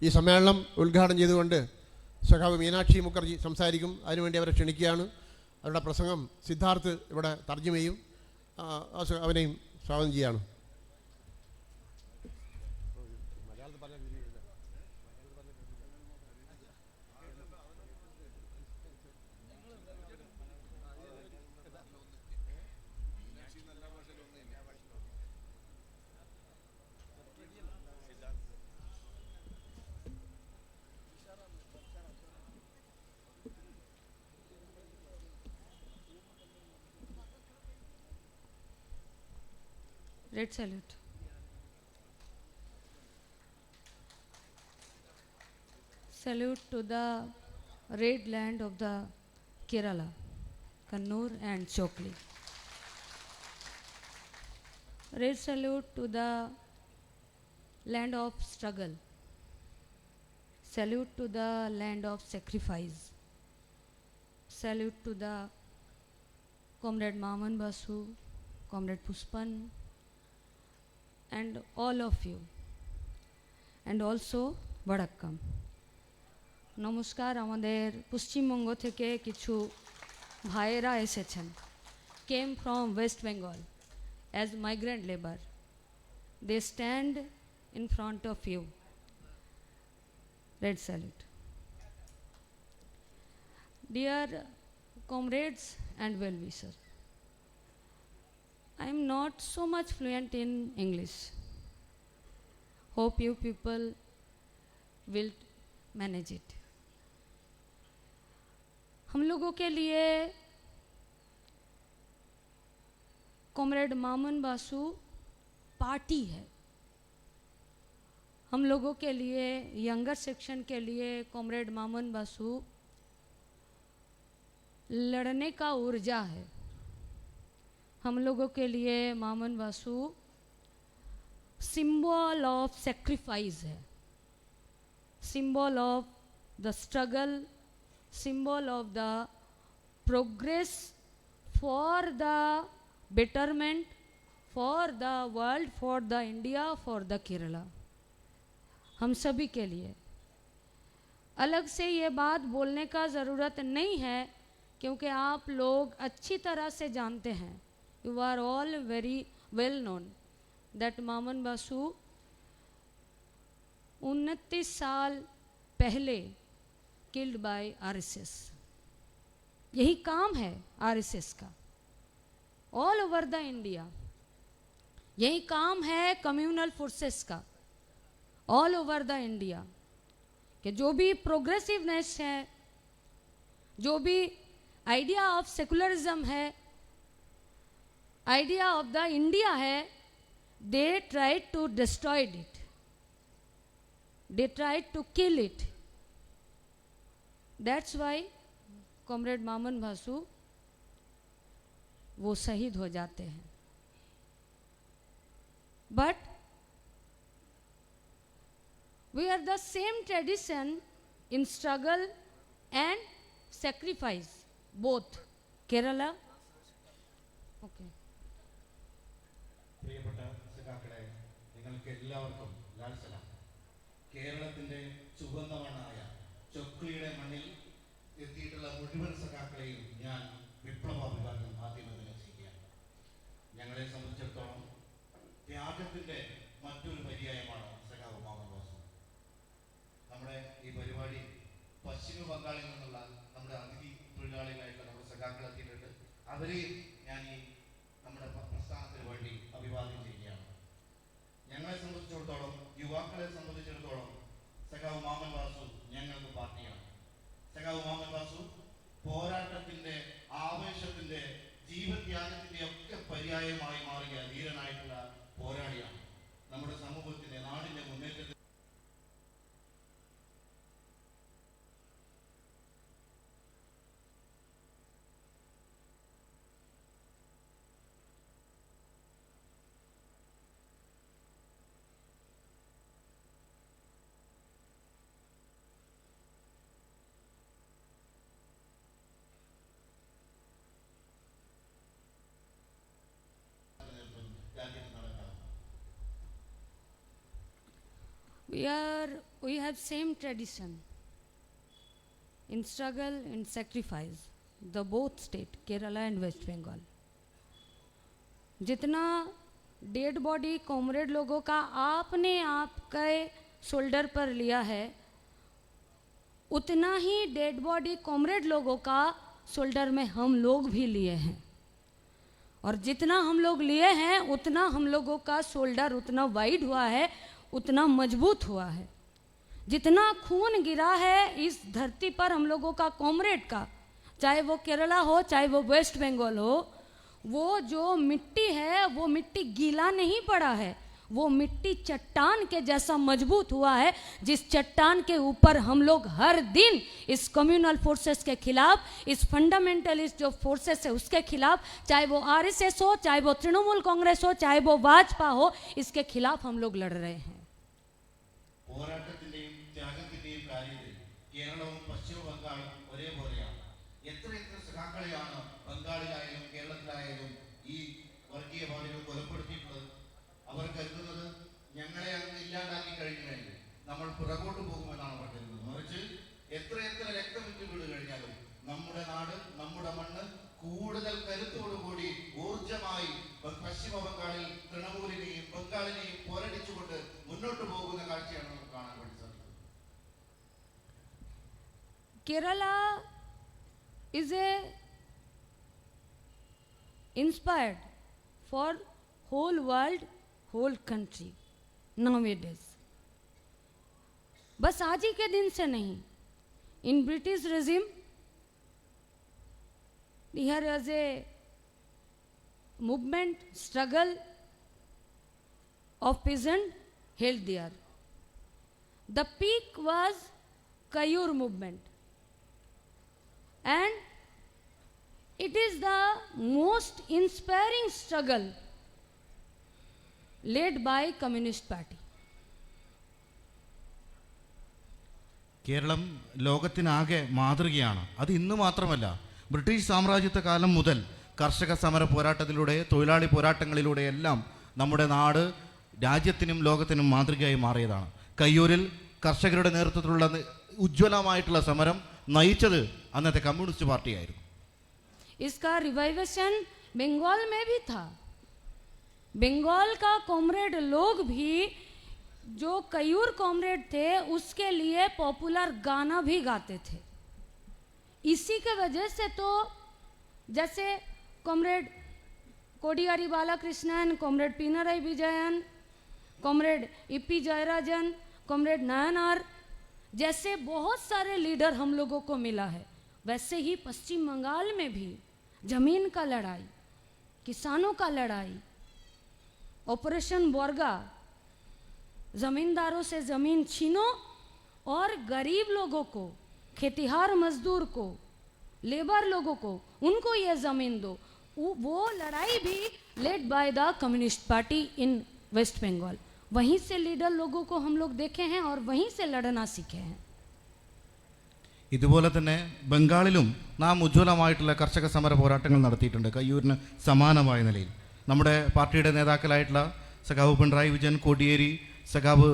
ഈ സമ്മേളനം ഉദ്ഘാടനം ചെയ്തുകൊണ്ട് സഖാവ് മീനാക്ഷി മുഖർജി സംസാരിക്കും. അതിനുവേണ്ടി അവരെ ക്ഷണിക്കുകയാണ്. അവരുടെ പ്രസംഗം സിദ്ധാർത്ഥ് ഇവിടെ തർജ്ജമ ചെയ്യും. അവനെയും സ്വാഗതം ചെയ്യുകയാണ്. Red salute. Salute to the red land of the Kerala, Kannur and Chokli. Red salute to the land of struggle. Salute to the land of sacrifice. Salute to the Comrade Maman Basu, Comrade Puspan, and all of you, and also Vadakkam. নমস্কার। আমাদের পশ্চিমবঙ্গ থেকে কিছু ভাইয়েরা এসেছেন, came from West Bengal as migrant labour. They stand in front of you. Red salute. Dear comrades and well-wishers, I am not so much fluent in English. Hope you people will manage it. हम लोगों के लिए comrade Maman Basu party है। हम लोगों के लिए, younger section के लिए कॉमरेड मामन बासु लड़ने का ऊर्जा है। हम लोगों के लिए मामन बासु सिंबल ऑफ सेक्रीफाइस है, symbol of the struggle, symbol of the progress for the betterment, for the world, for the India, for the Kerala, हम सभी के लिए। अलग से ये बात बोलने का ज़रूरत नहीं है, क्योंकि आप लोग अच्छी तरह से जानते हैं, you are all very well known that मामन बासु 29 साल पहले killed by RSS। यही काम है RSS का ऑल ओवर द इंडिया। यही काम है कम्युनल फोर्सेस का ऑल ओवर द इंडिया, कि जो भी प्रोग्रेसिवनेस है, जो भी आइडिया ऑफ सेकुलरिज्म है, आइडिया ऑफ द इंडिया है, they tried to destroyed it, they tried to kill it. That's why comrade Maman Basu वो शहीद हो जाते हैं। But we are the same tradition in struggle and sacrifice, both Kerala. Okay. പ്രിയപ്പെട്ട സഖാക്കളെ, നിങ്ങൾക്ക് എല്ലാവർക്കും ലാൽ സലാം. കേരളത്തിന്റെ ചുവന്നമണ്ണായ ചൊക്ലിയുടെ മണ്ണിൽ എത്തിയിട്ടുള്ള മുഴുവൻ സഖാക്കളെയും ഞാൻ വിപ്ലവാഭിവാദ്യം ആദ്യം ചെയ്യുകയാണ്. ഞങ്ങളെ സംബന്ധിച്ചിടത്തോളം ത്യാഗത്തിന്റെ മറ്റൊരു പര്യായമാണ് സഖാവ് മാമൻ ബാസു. നമ്മുടെ ഈ പരിപാടി പശ്ചിമ ബംഗാളിൽ നിന്നുള്ള നമ്മുടെ അതിഥി തൊഴിലാളികളായിട്ടുള്ള നമ്മുടെ സഖാക്കൾ എത്തിയിട്ടുണ്ട്. അവരെയും ഞാൻ ഈ നമ്മുടെ പ്രസ്ഥാനത്തിന് വേണ്ടി അഭിവാദ്യം ചെയ്യുകയാണ്. ഞങ്ങളെ സംബന്ധിച്ചിടത്തോളം, യുവാക്കളെ സംബന്ധിച്ചിടത്തോളം സഖാവ് മാമൻ ബാസു ഞങ്ങൾക്ക് പാർട്ടിയാണ്. സഖാവ് മാമൻ ബാസു പോരാട്ടത്തിന്റെ, ആവേശത്തിന്റെ, ജീവത്യാഗത്തിന്റെ ഒക്കെ പര്യായമായി മാറിയ ധീരനായിട്ടുള്ള പോരാളിയാണ്. നമ്മുടെ സമൂഹത്തിന്റെ, നാടിന്റെ മുന്നേറ്റത്തിൽ we have same tradition in struggle and sacrifice, the both state, Kerala and West Bengal. जितना डेड बॉडी कॉमरेड लोगों का आपने आपके शोल्डर पर लिया है, उतना ही डेड बॉडी कॉमरेड लोगों का शोल्डर में हम लोग भी लिए हैं, और जितना हम लोग लिए हैं उतना हम लोगों का शोल्डर उतना वाइड हुआ है, उतना मजबूत हुआ है। जितना खून गिरा है इस धरती पर हम लोगों का कॉमरेड का, चाहे वो केरला हो चाहे वो वेस्ट बंगाल हो, वो जो मिट्टी है वो मिट्टी गीला नहीं पड़ा है, वो मिट्टी चट्टान के जैसा मजबूत हुआ है, जिस चट्टान के ऊपर हम लोग हर दिन इस कम्युनल फोर्सेस के खिलाफ, इस फंडामेंटलिस्ट जो फोर्सेस है उसके खिलाफ, चाहे वो आरएसएस हो, चाहे वो तृणमूल कांग्रेस हो, चाहे वो भाजपा हो, इसके खिलाफ हम लोग लड़ रहे हैं। പോരാട്ടത്തിന്റെയും ത്യാഗത്തിന്റെയും കാര്യത്തിൽ കേരളവും പശ്ചിമ ബംഗാളും ഒരേപോലെയാണ്. എത്ര സഖാക്കളെയാണ് ബംഗാളിലായാലും കേരളത്തിലായാലും ഈ വർഗീയവാദികൾ കൊലപ്പെടുത്തിയിട്ടുള്ളത്? അവർ കരുതുന്നത് ഞങ്ങളെ അങ്ങ് ഇല്ലാണ്ടാക്കി കഴിഞ്ഞാൽ നമ്മൾ പുറകോട്ട് പോകുമെന്നാണ് അവർ കരുതുന്നത്. മറിച്ച് എത്ര രക്തം വിറ്റ് വീട് കഴിഞ്ഞാലും നമ്മുടെ നാട്, നമ്മുടെ മണ്ണ് കൂടുതൽ കരുത്തോടുകൂടി ഊർജമായി പശ്ചിമ ബംഗാളിൽ തൃണമൂലിനെയും ബംഗാളിനെയും പോരടിച്ചുകൊണ്ട് മുന്നോട്ട് പോകുന്ന കാഴ്ചയാണ് നമുക്ക് കാണാൻ വേണ്ടി സാധിക്കുന്നത്. Kerala is a inspired for whole world, whole country nowadays. बस आज ही के दिन से नहीं, in British regime here was a movement, struggle of peasant held there. The peak was Kayur movement, and it is the most inspiring struggle led by Communist Party. Keralam ലോകത്തിനാകെ മാതൃകയാണ്. അത് ഇന്ന് മാത്രമല്ല, ബ്രിട്ടീഷ് സാമ്രാജ്യത്വ കാലം മുതൽ കർഷക സമര പോരാട്ടത്തിലൂടെ, തൊഴിലാളി പോരാട്ടങ്ങളിലൂടെ എല്ലാം നമ്മുടെ നാട് രാജ്യത്തിനും ലോകത്തിനും മാതൃകയായി മാറിയതാണ്. കയ്യൂരിൽ കർഷകരുടെ നേതൃത്വത്തിലുള്ള ഉജ്ജ്വലമായിട്ടുള്ള സമരം നയിച്ചത് അന്നത്തെ കമ്മ്യൂണിസ്റ്റ് പാർട്ടിയായിരുന്നു. इसका रिवाइवेशन बंगाल में भी था. बंगाल का कॉमरेड लोग भी जो कयूर कॉमरेड थे उसके लिए पॉपुलर गाना भी गाते थे. इसी के वजह से तो जैसे comrade Kodiyeri Balakrishnan, comrade Pinarayi Vijayan, comrade EP Jayarajan, comrade Nayanar जैसे बहुत सारे लीडर हम लोगों को मिला है, वैसे ही पश्चिम बंगाल में भी जमीन का लड़ाई, किसानों का लड़ाई, ऑपरेशन बोरगा, जमींदारों से जमीन छीनो और गरीब लोगों को, खेतिहार मजदूर को, लेबर लोगों को, उनको ये जमीन दो, वो लड़ाई भी led by the communist party in West Bengal. वहीं से लीडर लोगों को हम लोग देखे हैं और वहीं से लड़ना सीखे हैं. ഇതുപോലെ തന്നെ ബംഗാളിലും നാം ഉജ്ജ്വലമായിട്ടുള്ള കർഷക സമര പോരാട്ടങ്ങൾ നടത്തിയിട്ടുണ്ട്, കയ്യൂരിന് സമാനമായ നിലയിൽ. നമ്മുടെ പാർട്ടിയുടെ നേതാക്കളായിട്ടുള്ള സഖാവ് പിണറായി വിജയൻ, കോടിയേരി സഖാവ്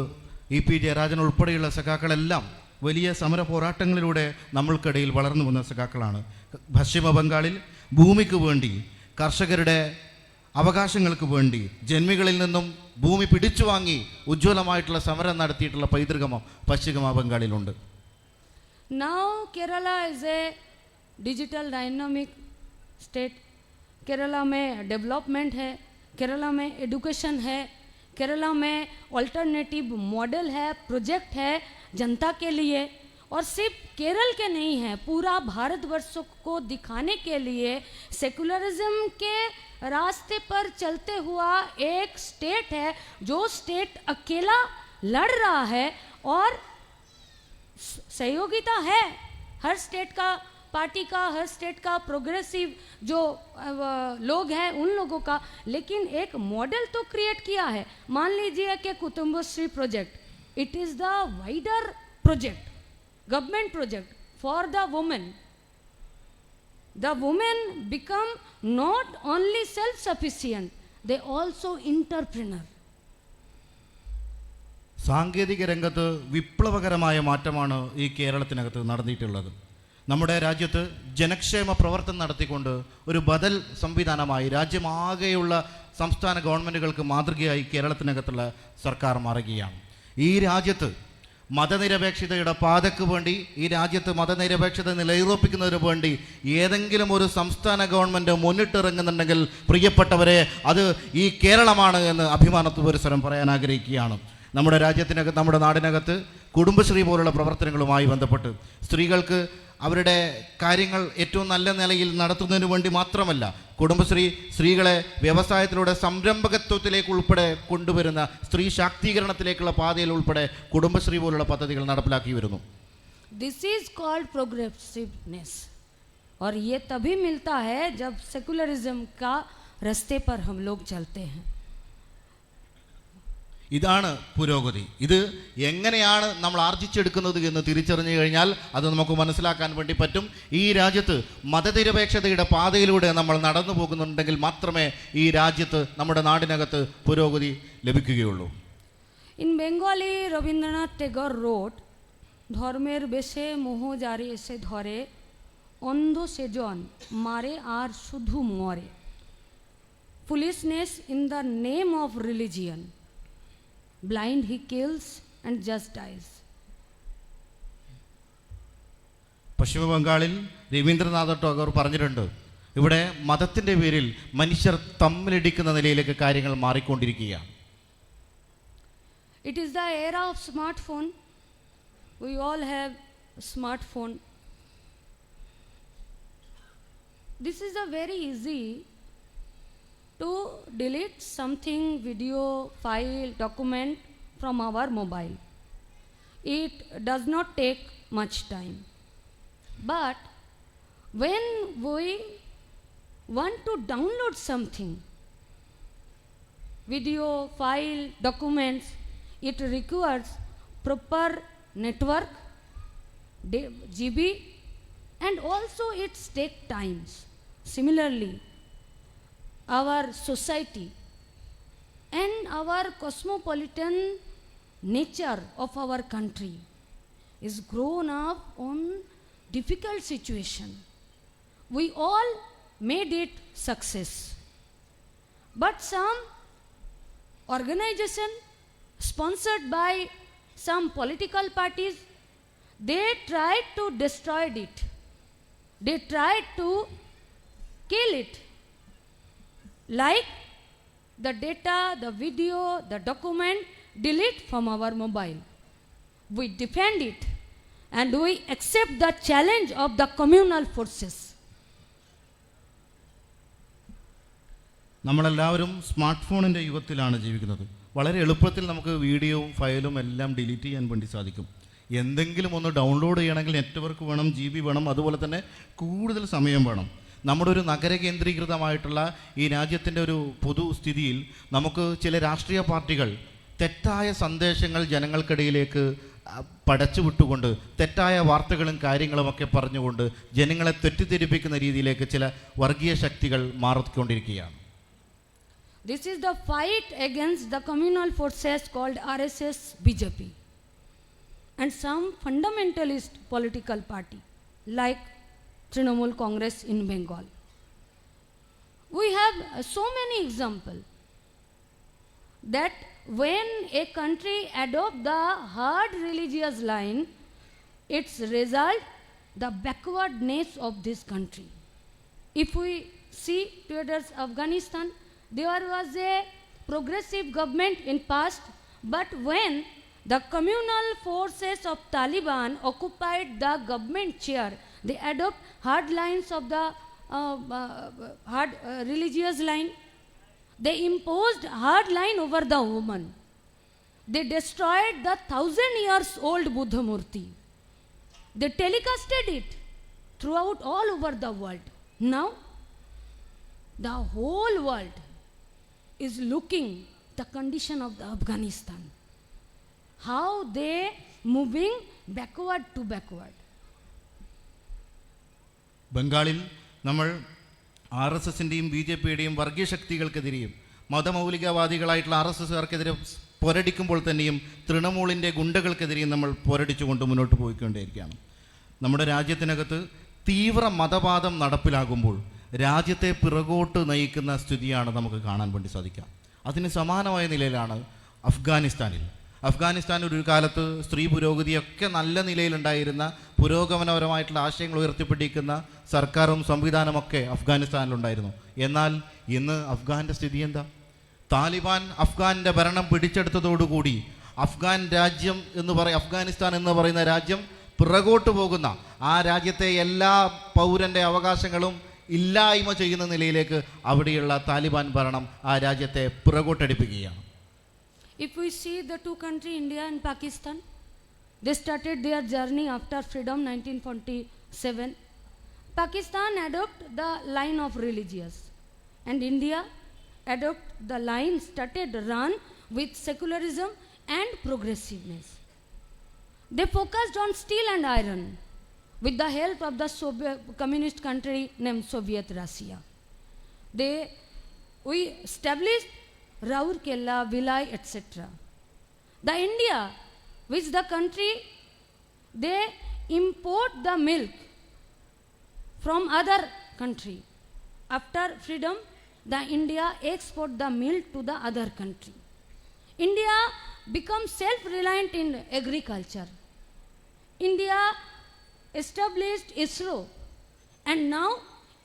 ഇ.പി. ജയരാജൻ ഉൾപ്പെടെയുള്ള സഖാക്കളെല്ലാം വലിയ സമര പോരാട്ടങ്ങളിലൂടെ നമ്മൾക്കിടയിൽ വളർന്നു വന്ന സഖാക്കളാണ്. പശ്ചിമ ബംഗാളിൽ ഭൂമിക്ക് വേണ്ടി, കർഷകരുടെ അവകാശങ്ങൾക്ക് വേണ്ടി ജന്മികളിൽ നിന്നും ഭൂമി പിടിച്ചു വാങ്ങി ഉജ്ജ്വലമായിട്ടുള്ള സമരം നടത്തിയിട്ടുള്ള പൈതൃകം പശ്ചിമ ബംഗാളിലുണ്ട്. Now Kerala is a digital dynamic state. Kerala में डेवलपमेंट है, केरला में एडुकेशन है, केरला में ऑल्टरनेटिव मॉडल है, प्रोजेक्ट है जनता के लिए. और सिर्फ केरल के नहीं है, पूरा भारतवर्ष को दिखाने के लिए सेकुलरिज्म के रास्ते पर चलते हुआ एक स्टेट है, जो स्टेट अकेला लड़ रहा है. और सहयोगिता है हर स्टेट का, पार्टी का, हर स्टेट का प्रोग्रेसिव जो लोग हैं उन लोगों का, लेकिन एक मॉडल तो क्रिएट किया है. मान लीजिए कि Kudumbashree project, it is the wider project, government project for the women. The women become not only self-sufficient, they also entrepreneur. സാങ്കേതിക രംഗത്ത് വിപ്ലവകരമായ മാറ്റമാണ് ഈ കേരളത്തിനകത്ത് നടന്നിട്ടുള്ളത്. നമ്മുടെ രാജ്യത്ത് ജനക്ഷേമ പ്രവർത്തനം നടത്തിക്കൊണ്ട് ഒരു ബദൽ സംവിധാനമായി രാജ്യമാകെയുള്ള സംസ്ഥാന ഗവൺമെൻറ്റുകൾക്ക് മാതൃകയായി കേരളത്തിനകത്തുള്ള സർക്കാർ മാറുകയാണ്. ഈ രാജ്യത്ത് മതനിരപേക്ഷതയുടെ പാതയ്ക്ക് വേണ്ടി, ഈ രാജ്യത്ത് മതനിരപേക്ഷത നിലയുറപ്പിക്കുന്നതിന് വേണ്ടി ഏതെങ്കിലും ഒരു സംസ്ഥാന ഗവൺമെൻറ് മുന്നിട്ടിറങ്ങുന്നുണ്ടെങ്കിൽ പ്രിയപ്പെട്ടവരെ, അത് ഈ കേരളമാണ് എന്ന് അഭിമാനപുരസ്സരം പറയാൻ ആഗ്രഹിക്കുകയാണ്. നമ്മുടെ രാജ്യത്തിനകത്ത്, നമ്മുടെ നാടിനകത്ത് കുടുംബശ്രീ പോലുള്ള പ്രവർത്തനങ്ങളുമായി ബന്ധപ്പെട്ട് സ്ത്രീകൾക്ക് അവരുടെ കാര്യങ്ങൾ ഏറ്റവും നല്ല നിലയിൽ നടത്തുന്നതിന് വേണ്ടി മാത്രമല്ല, കുടുംബശ്രീ സ്ത്രീകളെ വ്യവസായത്തിലൂടെ സംരംഭകത്വത്തിലേക്ക് ഉൾപ്പെടെ കൊണ്ടുവരുന്ന സ്ത്രീ ശാക്തീകരണത്തിലേക്കുള്ള പാതയിൽ ഉൾപ്പെടെ കുടുംബശ്രീ പോലുള്ള പദ്ധതികൾ നടപ്പിലാക്കി വരുന്നു. दिस इज कॉल्ड प्रोग्रेसिवनेस और ये तभी मिलता है जब सेकुलरिज्म का रास्ते पर हम लोग चलते हैं. ഇതാണ് പുരോഗതി. ഇത് എങ്ങനെയാണ് നമ്മൾ ആർജിച്ചെടുക്കുന്നത് എന്ന് തിരിച്ചറിഞ്ഞു കഴിഞ്ഞാൽ അത് നമുക്ക് മനസ്സിലാക്കാൻ വേണ്ടി പറ്റും. ഈ രാജ്യത്ത് മതനിരപേക്ഷതയുടെ പാതയിലൂടെ നമ്മൾ നടന്നു പോകുന്നുണ്ടെങ്കിൽ മാത്രമേ ഈ രാജ്യത്ത്, നമ്മുടെ നാടിനകത്ത് പുരോഗതി ലഭിക്കുകയുള്ളൂ. In Bengali, Rabindranath Tagore wrote, ধর্মের বেশে মোহ যারে এসে ধরে, অন্ধ সেজন মারে আর শুধু মরে. Foolishness in the name of religion. Blind he kills and just dies. പശ്ചിമ ബംഗാളിൽ രവീന്ദ്രനാഥ ടാഗോർ പറഞ്ഞിട്ടുണ്ട്, ഇവിടെ മതത്തിൻ്റെ പേരിൽ മനുഷ്യർ തമ്മിലിടിക്കുന്ന നിലയിലേക്ക് കാര്യങ്ങൾ മാറിക്കൊണ്ടിരിക്കുകയാണ്. It is the era of smartphone. We all have smartphone. This is a very easy to delete something, video, file, document from our mobile. It does not take much time. But when we want to download something, video, file, documents, it requires proper network, GB, and also it takes times. Similarly, our society and our cosmopolitan nature of our country is grown up on difficult situation. We all made it success, but some organization sponsored by some political parties, they tried to destroy it. They tried to kill it. Like the data, the video, the document, delete from our mobile. We defend it and we accept the challenge of the communal forces. നമ്മളെല്ലാവരും smart ഫോണിൻ്റെ യുഗത്തിലാണ് ജീവിക്കുന്നത്. വളരെ എളുപ്പത്തിൽ നമുക്ക് വീഡിയോയും ഫയലും എല്ലാം delete ചെയ്യാൻ വേണ്ടി സാധിക്കും. എന്തെങ്കിലും ഒന്ന് ഡൗൺലോഡ് ചെയ്യണമെങ്കിൽ നെറ്റ്വർക്ക് വേണം, GB വേണം, അതുപോലെ തന്നെ കൂടുതൽ സമയം വേണം. നമ്മുടെ ഒരു നഗര കേന്ദ്രീകൃതമായിട്ടുള്ള ഈ രാജ്യത്തിൻ്റെ ഒരു പൊതുസ്ഥിതിയിൽ നമുക്ക് ചില രാഷ്ട്രീയ പാർട്ടികൾ തെറ്റായ സന്ദേശങ്ങൾ ജനങ്ങൾക്കിടയിലേക്ക് പടച്ചു വിട്ടുകൊണ്ട് തെറ്റായ വാർത്തകളും കാര്യങ്ങളുമൊക്കെ പറഞ്ഞുകൊണ്ട് ജനങ്ങളെ തെറ്റിദ്ധരിപ്പിക്കുന്ന രീതിയിലേക്ക് ചില വർഗീയ ശക്തികൾ മാറിക്കൊണ്ടിരിക്കുകയാണ്. This is the fight against the communal forces called RSS, BJP, and some fundamentalist political party like Trinamool Congress in Bengal. We have so many examples that when a country adopts the hard religious line, its result the backwardness of this country. If we see towards Afghanistan, there was a progressive government in past, but when the communal forces of Taliban occupied the government chair, they adopt hard lines of the hard religious line. They imposed hard line over the woman. They destroyed the 1,000 years old Buddha Murti. They telecasted it throughout all over the world. Now, the whole world is looking the condition of the Afghanistan. How they moving backward to backward. ബംഗാളിൽ നമ്മൾ RSSൻ്റെയും BJPയുടെയും വർഗീയ ശക്തികൾക്കെതിരെയും മതമൗലികവാദികളായിട്ടുള്ള RSSകാർക്കെതിരെ പോരടിക്കുമ്പോൾ തന്നെയും തൃണമൂലിൻ്റെ ഗുണ്ടകൾക്കെതിരെയും നമ്മൾ പോരടിച്ചുകൊണ്ട് മുന്നോട്ട് പോയിക്കൊണ്ടേയിരിക്കുകയാണ്. നമ്മുടെ രാജ്യത്തിനകത്ത് തീവ്ര മതവാദം നടപ്പിലാകുമ്പോൾ രാജ്യത്തെ പിറകോട്ട് നയിക്കുന്ന സ്ഥിതിയാണ് നമുക്ക് കാണാൻ വേണ്ടി സാധിക്കുക. അതിന് സമാനമായ നിലയിലാണ് അഫ്ഗാനിസ്ഥാൻ ഒരു കാലത്ത് സ്ത്രീ പുരോഗതിയൊക്കെ നല്ല നിലയിലുണ്ടായിരുന്ന പുരോഗമനപരമായിട്ടുള്ള ആശയങ്ങൾ ഉയർത്തിപ്പിടിക്കുന്ന സർക്കാരും സംവിധാനമൊക്കെ അഫ്ഗാനിസ്ഥാനിലുണ്ടായിരുന്നു. എന്നാൽ ഇന്ന് അഫ്ഗാൻ്റെ സ്ഥിതി എന്താ? താലിബാൻ അഫ്ഗാൻ്റെ ഭരണം പിടിച്ചെടുത്തതോടുകൂടി അഫ്ഗാനിസ്ഥാൻ എന്ന് പറയുന്ന രാജ്യം പിറകോട്ട് പോകുന്ന, ആ രാജ്യത്തെ എല്ലാ പൗരൻ്റെ അവകാശങ്ങളും ഇല്ലായ്മ ചെയ്യുന്ന നിലയിലേക്ക് അവിടെയുള്ള താലിബാൻ ഭരണം ആ രാജ്യത്തെ പിറകോട്ടടിപ്പിക്കുകയാണ്. If we see the two countries, India and Pakistan, they started their journey after freedom 1947. Pakistan adopt the line of religious, and India adopt the line started run with secularism and progressiveness. They focused on steel and iron with the help of the communist country named Soviet Russia. We established Raurkela, Vilai, etc. The India, which the country, they import the milk from other country. After freedom, the India export the milk to the other country. India becomes self-reliant in agriculture. India established ISRO, and now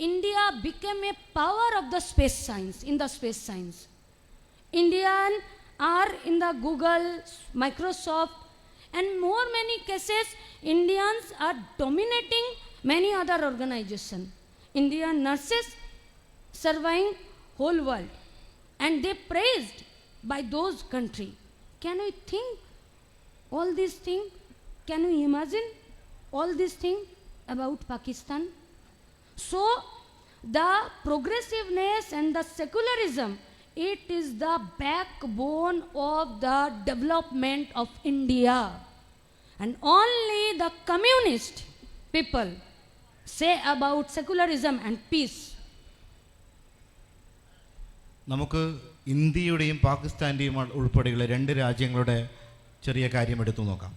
India became a power of the space science, in the space science. Indians are in the Google, Microsoft, and many cases Indians are dominating many other organizations. Indian nurses surveying whole world, and they praised by those countries. Can we think all these things? Can we imagine all these things about Pakistan? So the progressiveness and the secularism, it is the backbone of the development of India. And only the communist people say about secularism and peace. നമുക്ക് ഇന്ത്യയുടെയും പാകിസ്ഥാൻ്റെയും ഉൾപ്പെടെയുള്ള രണ്ട് രാജ്യങ്ങളുടെ ചെറിയ കാര്യം എടുത്തു നോക്കാം.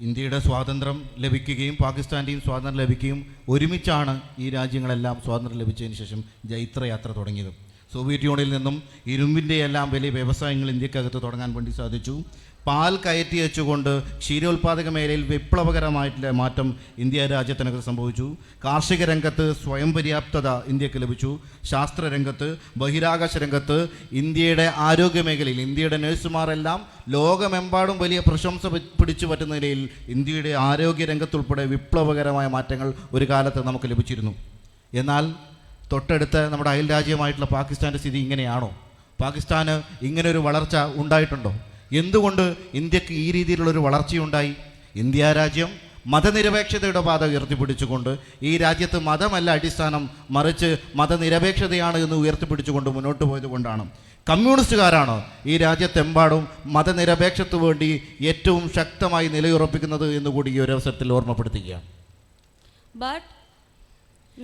ഇന്ത്യയുടെ സ്വാതന്ത്ര്യം ലഭിക്കുകയും പാകിസ്ഥാൻ്റെയും സ്വാതന്ത്ര്യം ലഭിക്കുകയും ഒരുമിച്ചാണ് ഈ രാജ്യങ്ങളെല്ലാം സ്വാതന്ത്ര്യം ലഭിച്ചതിന് ശേഷം ജൈത്രയാത്ര തുടങ്ങിയത്. സോവിയറ്റ് യൂണിയനിൽ നിന്നും ഇരുമ്പിൻ്റെ എല്ലാം വലിയ വ്യവസായങ്ങൾ ഇന്ത്യക്കകത്ത് തുടങ്ങാൻ വേണ്ടി സാധിച്ചു. പാൽ കയറ്റി വെച്ചുകൊണ്ട് ക്ഷീരോത്പാദക മേഖലയിൽ വിപ്ലവകരമായിട്ടുള്ള മാറ്റം ഇന്ത്യ രാജ്യത്തിനകത്ത് സംഭവിച്ചു. കാർഷിക രംഗത്ത് സ്വയം പര്യാപ്തത ഇന്ത്യക്ക് ലഭിച്ചു. ശാസ്ത്രരംഗത്ത്, ബഹിരാകാശ രംഗത്ത്, ഇന്ത്യയുടെ ആരോഗ്യ മേഖലയിൽ ഇന്ത്യയുടെ നഴ്സുമാരെല്ലാം ലോകമെമ്പാടും വലിയ പ്രശംസ പിടിച്ചു പറ്റുന്ന നിലയിൽ ഇന്ത്യയുടെ ആരോഗ്യ രംഗത്തുൾപ്പെടെ വിപ്ലവകരമായ മാറ്റങ്ങൾ ഒരു കാലത്ത് നമുക്ക് ലഭിച്ചിരുന്നു. എന്നാൽ തൊട്ടടുത്ത നമ്മുടെ അയൽ രാജ്യമായിട്ടുള്ള പാകിസ്ഥാൻ്റെ സ്ഥിതി ഇങ്ങനെയാണോ? പാകിസ്ഥാന് ഇങ്ങനൊരു വളർച്ച ഉണ്ടായിട്ടുണ്ടോ? എന്തുകൊണ്ട് ഇന്ത്യക്ക് ഈ രീതിയിലുള്ളൊരു വളർച്ചയുണ്ടായി? ഇന്ത്യ രാജ്യം മതനിരപേക്ഷതയുടെ പാത ഉയർത്തിപ്പിടിച്ചുകൊണ്ട്, ഈ രാജ്യത്ത് മതമല്ല അടിസ്ഥാനം, മറിച്ച് മതനിരപേക്ഷതയാണ് എന്ന് ഉയർത്തിപ്പിടിച്ചുകൊണ്ട് മുന്നോട്ട് പോയത് കൊണ്ടാണ്. കമ്മ്യൂണിസ്റ്റുകാരാണ് ഈ രാജ്യത്തെമ്പാടും മതനിരപേക്ഷത്വ വേണ്ടി ഏറ്റവും ശക്തമായി നിലയുറപ്പിക്കുന്നത് എന്നുകൂടി ഈ ഒരു അവസരത്തിൽ ഓർമ്മപ്പെടുത്തുകയാണ്. But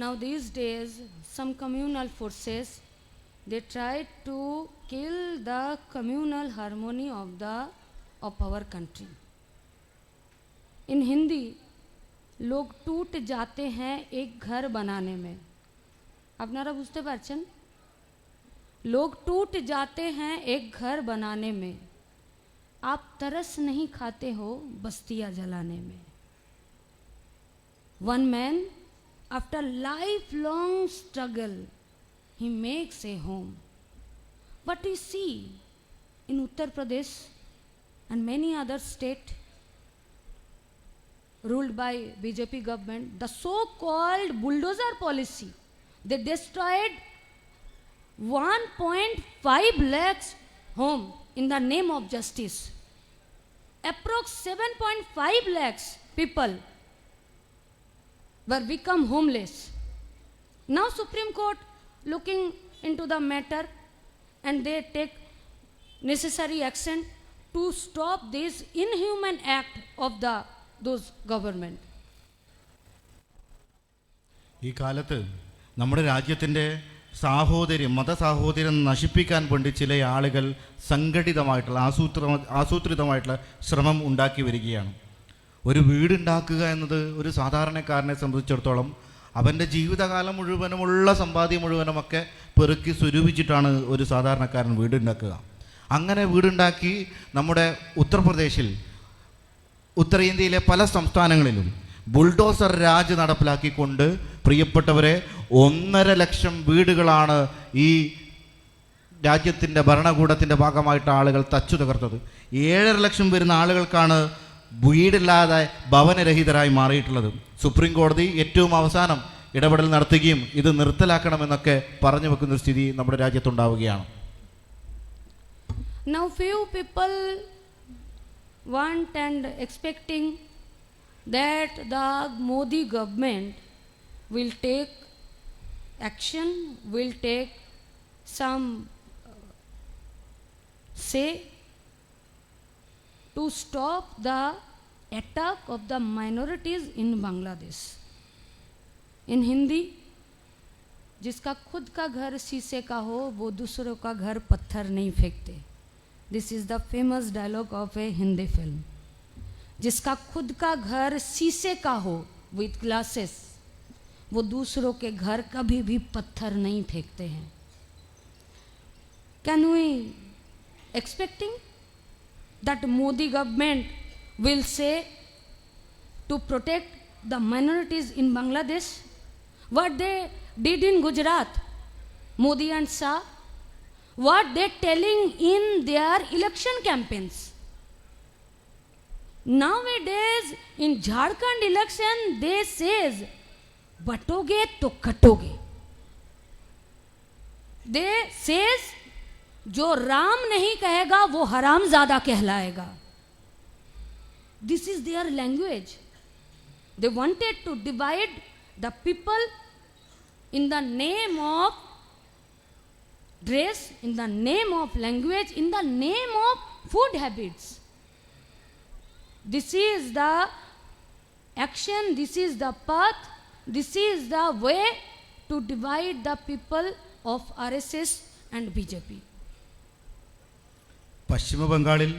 now these days some communal forces, they try to kill the communal harmony of our country. In Hindi, लोग टूट जाते हैं एक घर बनाने में. আপনারা বুঝতে পারছেন? लोग टूट जाते हैं एक घर बनाने में, आप तरस नहीं खाते हो बस्तियां जलाने में. One man, after lifelong struggle, he makes a home. But we see in Uttar Pradesh and many other states ruled by BJP government, the so-called bulldozer policy, they destroyed 1.5 lakhs home in the name of justice. Approx 7.5 lakhs people were become homeless. Now Supreme Court looking into the matter, and they take necessary action to stop this inhuman act of those government. ഈ കാലത്ത് നമ്മുടെ രാജ്യത്തിൻ്റെ സാഹോദര്യം മതസാഹോദര്യം നശിപ്പിക്കാൻ വേണ്ടി ചില ആളുകൾ സംഘടിതമായിട്ടുള്ള ആസൂത്രിതമായിട്ടുള്ള ശ്രമം ഉണ്ടാക്കി വരികയാണ്. ഒരു വീടുണ്ടാക്കുക എന്നത് ഒരു സാധാരണക്കാരനെ സംബന്ധിച്ചിടത്തോളം അവൻ്റെ ജീവിതകാലം മുഴുവനുമുള്ള സമ്പാദ്യം മുഴുവനുമൊക്കെ പെറുക്കി സ്വരൂപിച്ചിട്ടാണ് ഒരു സാധാരണക്കാരൻ വീടുണ്ടാക്കുക. അങ്ങനെ വീടുണ്ടാക്കി നമ്മുടെ ഉത്തർപ്രദേശിൽ, ഉത്തരേന്ത്യയിലെ പല സംസ്ഥാനങ്ങളിലും ബുൾഡോസർ രാജ് നടപ്പിലാക്കിക്കൊണ്ട് പ്രിയപ്പെട്ടവരെ 1.5 ലക്ഷം വീടുകളാണ് ഈ രാജ്യത്തിൻ്റെ ഭരണകൂടത്തിൻ്റെ ഭാഗമായിട്ട് ആളുകൾ തച്ചു തകർത്തത്. 7.5 ലക്ഷം വരുന്ന ആളുകൾക്കാണ് വീടില്ലാതെ ഭവനരഹിതരായി മാറിയിട്ടുള്ളത്. സുപ്രീം കോടതി ഏറ്റവും അവസാനം ഇടപെടൽ നടത്തുകയും ഇത് നിർത്തലാക്കണമെന്നൊക്കെ പറഞ്ഞു വെക്കുന്ന ഒരു സ്ഥിതി നമ്മുടെ രാജ്യത്തുണ്ടാവുകയാണ്. Now few people want and expecting that the Modi government will take action, will take some say to stop the attack of the minorities in Bangladesh. In Hindi, जिसका खुद का घर शीशे का हो वो दूसरों का घर पत्थर नहीं फेंकते. This is the famous dialogue of a Hindi film. जिसका खुद का घर शीशे का हो with glasses, वो दूसरों के घर कभी भी पत्थर नहीं फेंकते हैं. Can we expecting that Modi government will say to protect the minorities in Bangladesh? What they did in Gujarat, Modi and Shah, what they telling in their election campaigns. Nowadays in Jharkhand election they says बटोगे तो कटोगे. They says जो राम नहीं कहेगा वो हराम ज़्यादा कहलाएगा. This is their language. They wanted to divide the people in the name of dress, in the name of language, in the name of food habits. This is the action, this is the path, this is the way to divide the people of RSS and BJP. പശ്ചിമ ബംഗാളിൽ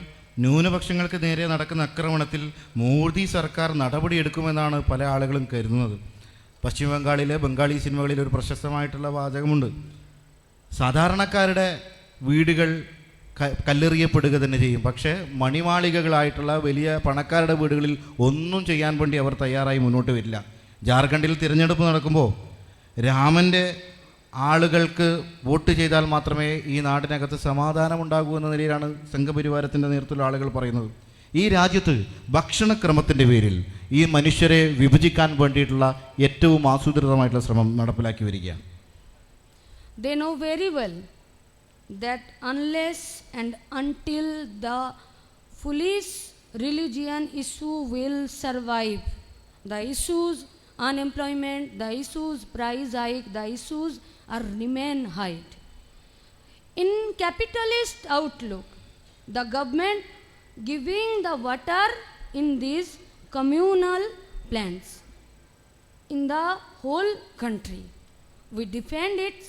ന്യൂനപക്ഷങ്ങൾക്ക് നേരെ നടക്കുന്ന ആക്രമണത്തിൽ മോദി സർക്കാർ നടപടിയെടുക്കുമെന്നാണ് പല ആളുകളും കരുതുന്നത്. പശ്ചിമ ബംഗാളിലെ ബംഗാളി സിനിമകളിൽ ഒരു പ്രശസ്തമായിട്ടുള്ള വാചകമുണ്ട്: സാധാരണക്കാരുടെ വീടുകൾ കല്ലെറിയപ്പെടുക തന്നെ ചെയ്യും, പക്ഷേ മണിമാളികകളായിട്ടുള്ള വലിയ പണക്കാരുടെ വീടുകളിൽ ഒന്നും ചെയ്യാൻ വേണ്ടി അവർ തയ്യാറായി മുന്നോട്ട് വരില്ല. ജാർഖണ്ഡിൽ തിരഞ്ഞെടുപ്പ് നടക്കുമ്പോൾ രാമൻ്റെ ആളുകൾക്ക് വോട്ട് ചെയ്താൽ മാത്രമേ ഈ നാടിനകത്ത് സമാധാനമുണ്ടാകൂ എന്ന നിലയിലാണ് സംഘപരിവാരത്തിൻ്റെ നേതൃത്വത്തിലുള്ള ആളുകൾ പറയുന്നത്. ഈ രാജ്യത്ത് ഭക്ഷണക്രമത്തിൻ്റെ പേരിൽ ഈ മനുഷ്യരെ വിഭജിക്കാൻ വേണ്ടിയിട്ടുള്ള ഏറ്റവും ആസൂത്രിതമായിട്ടുള്ള ശ്രമം നടപ്പിലാക്കി വരികയാണ്. They know very well that unless and until the foolish religion issue will survive, the issues unemployment, the issues price hike, the issues are remain high. In capitalist outlook, the government giving the water in these communal plants in the whole country. We defend it,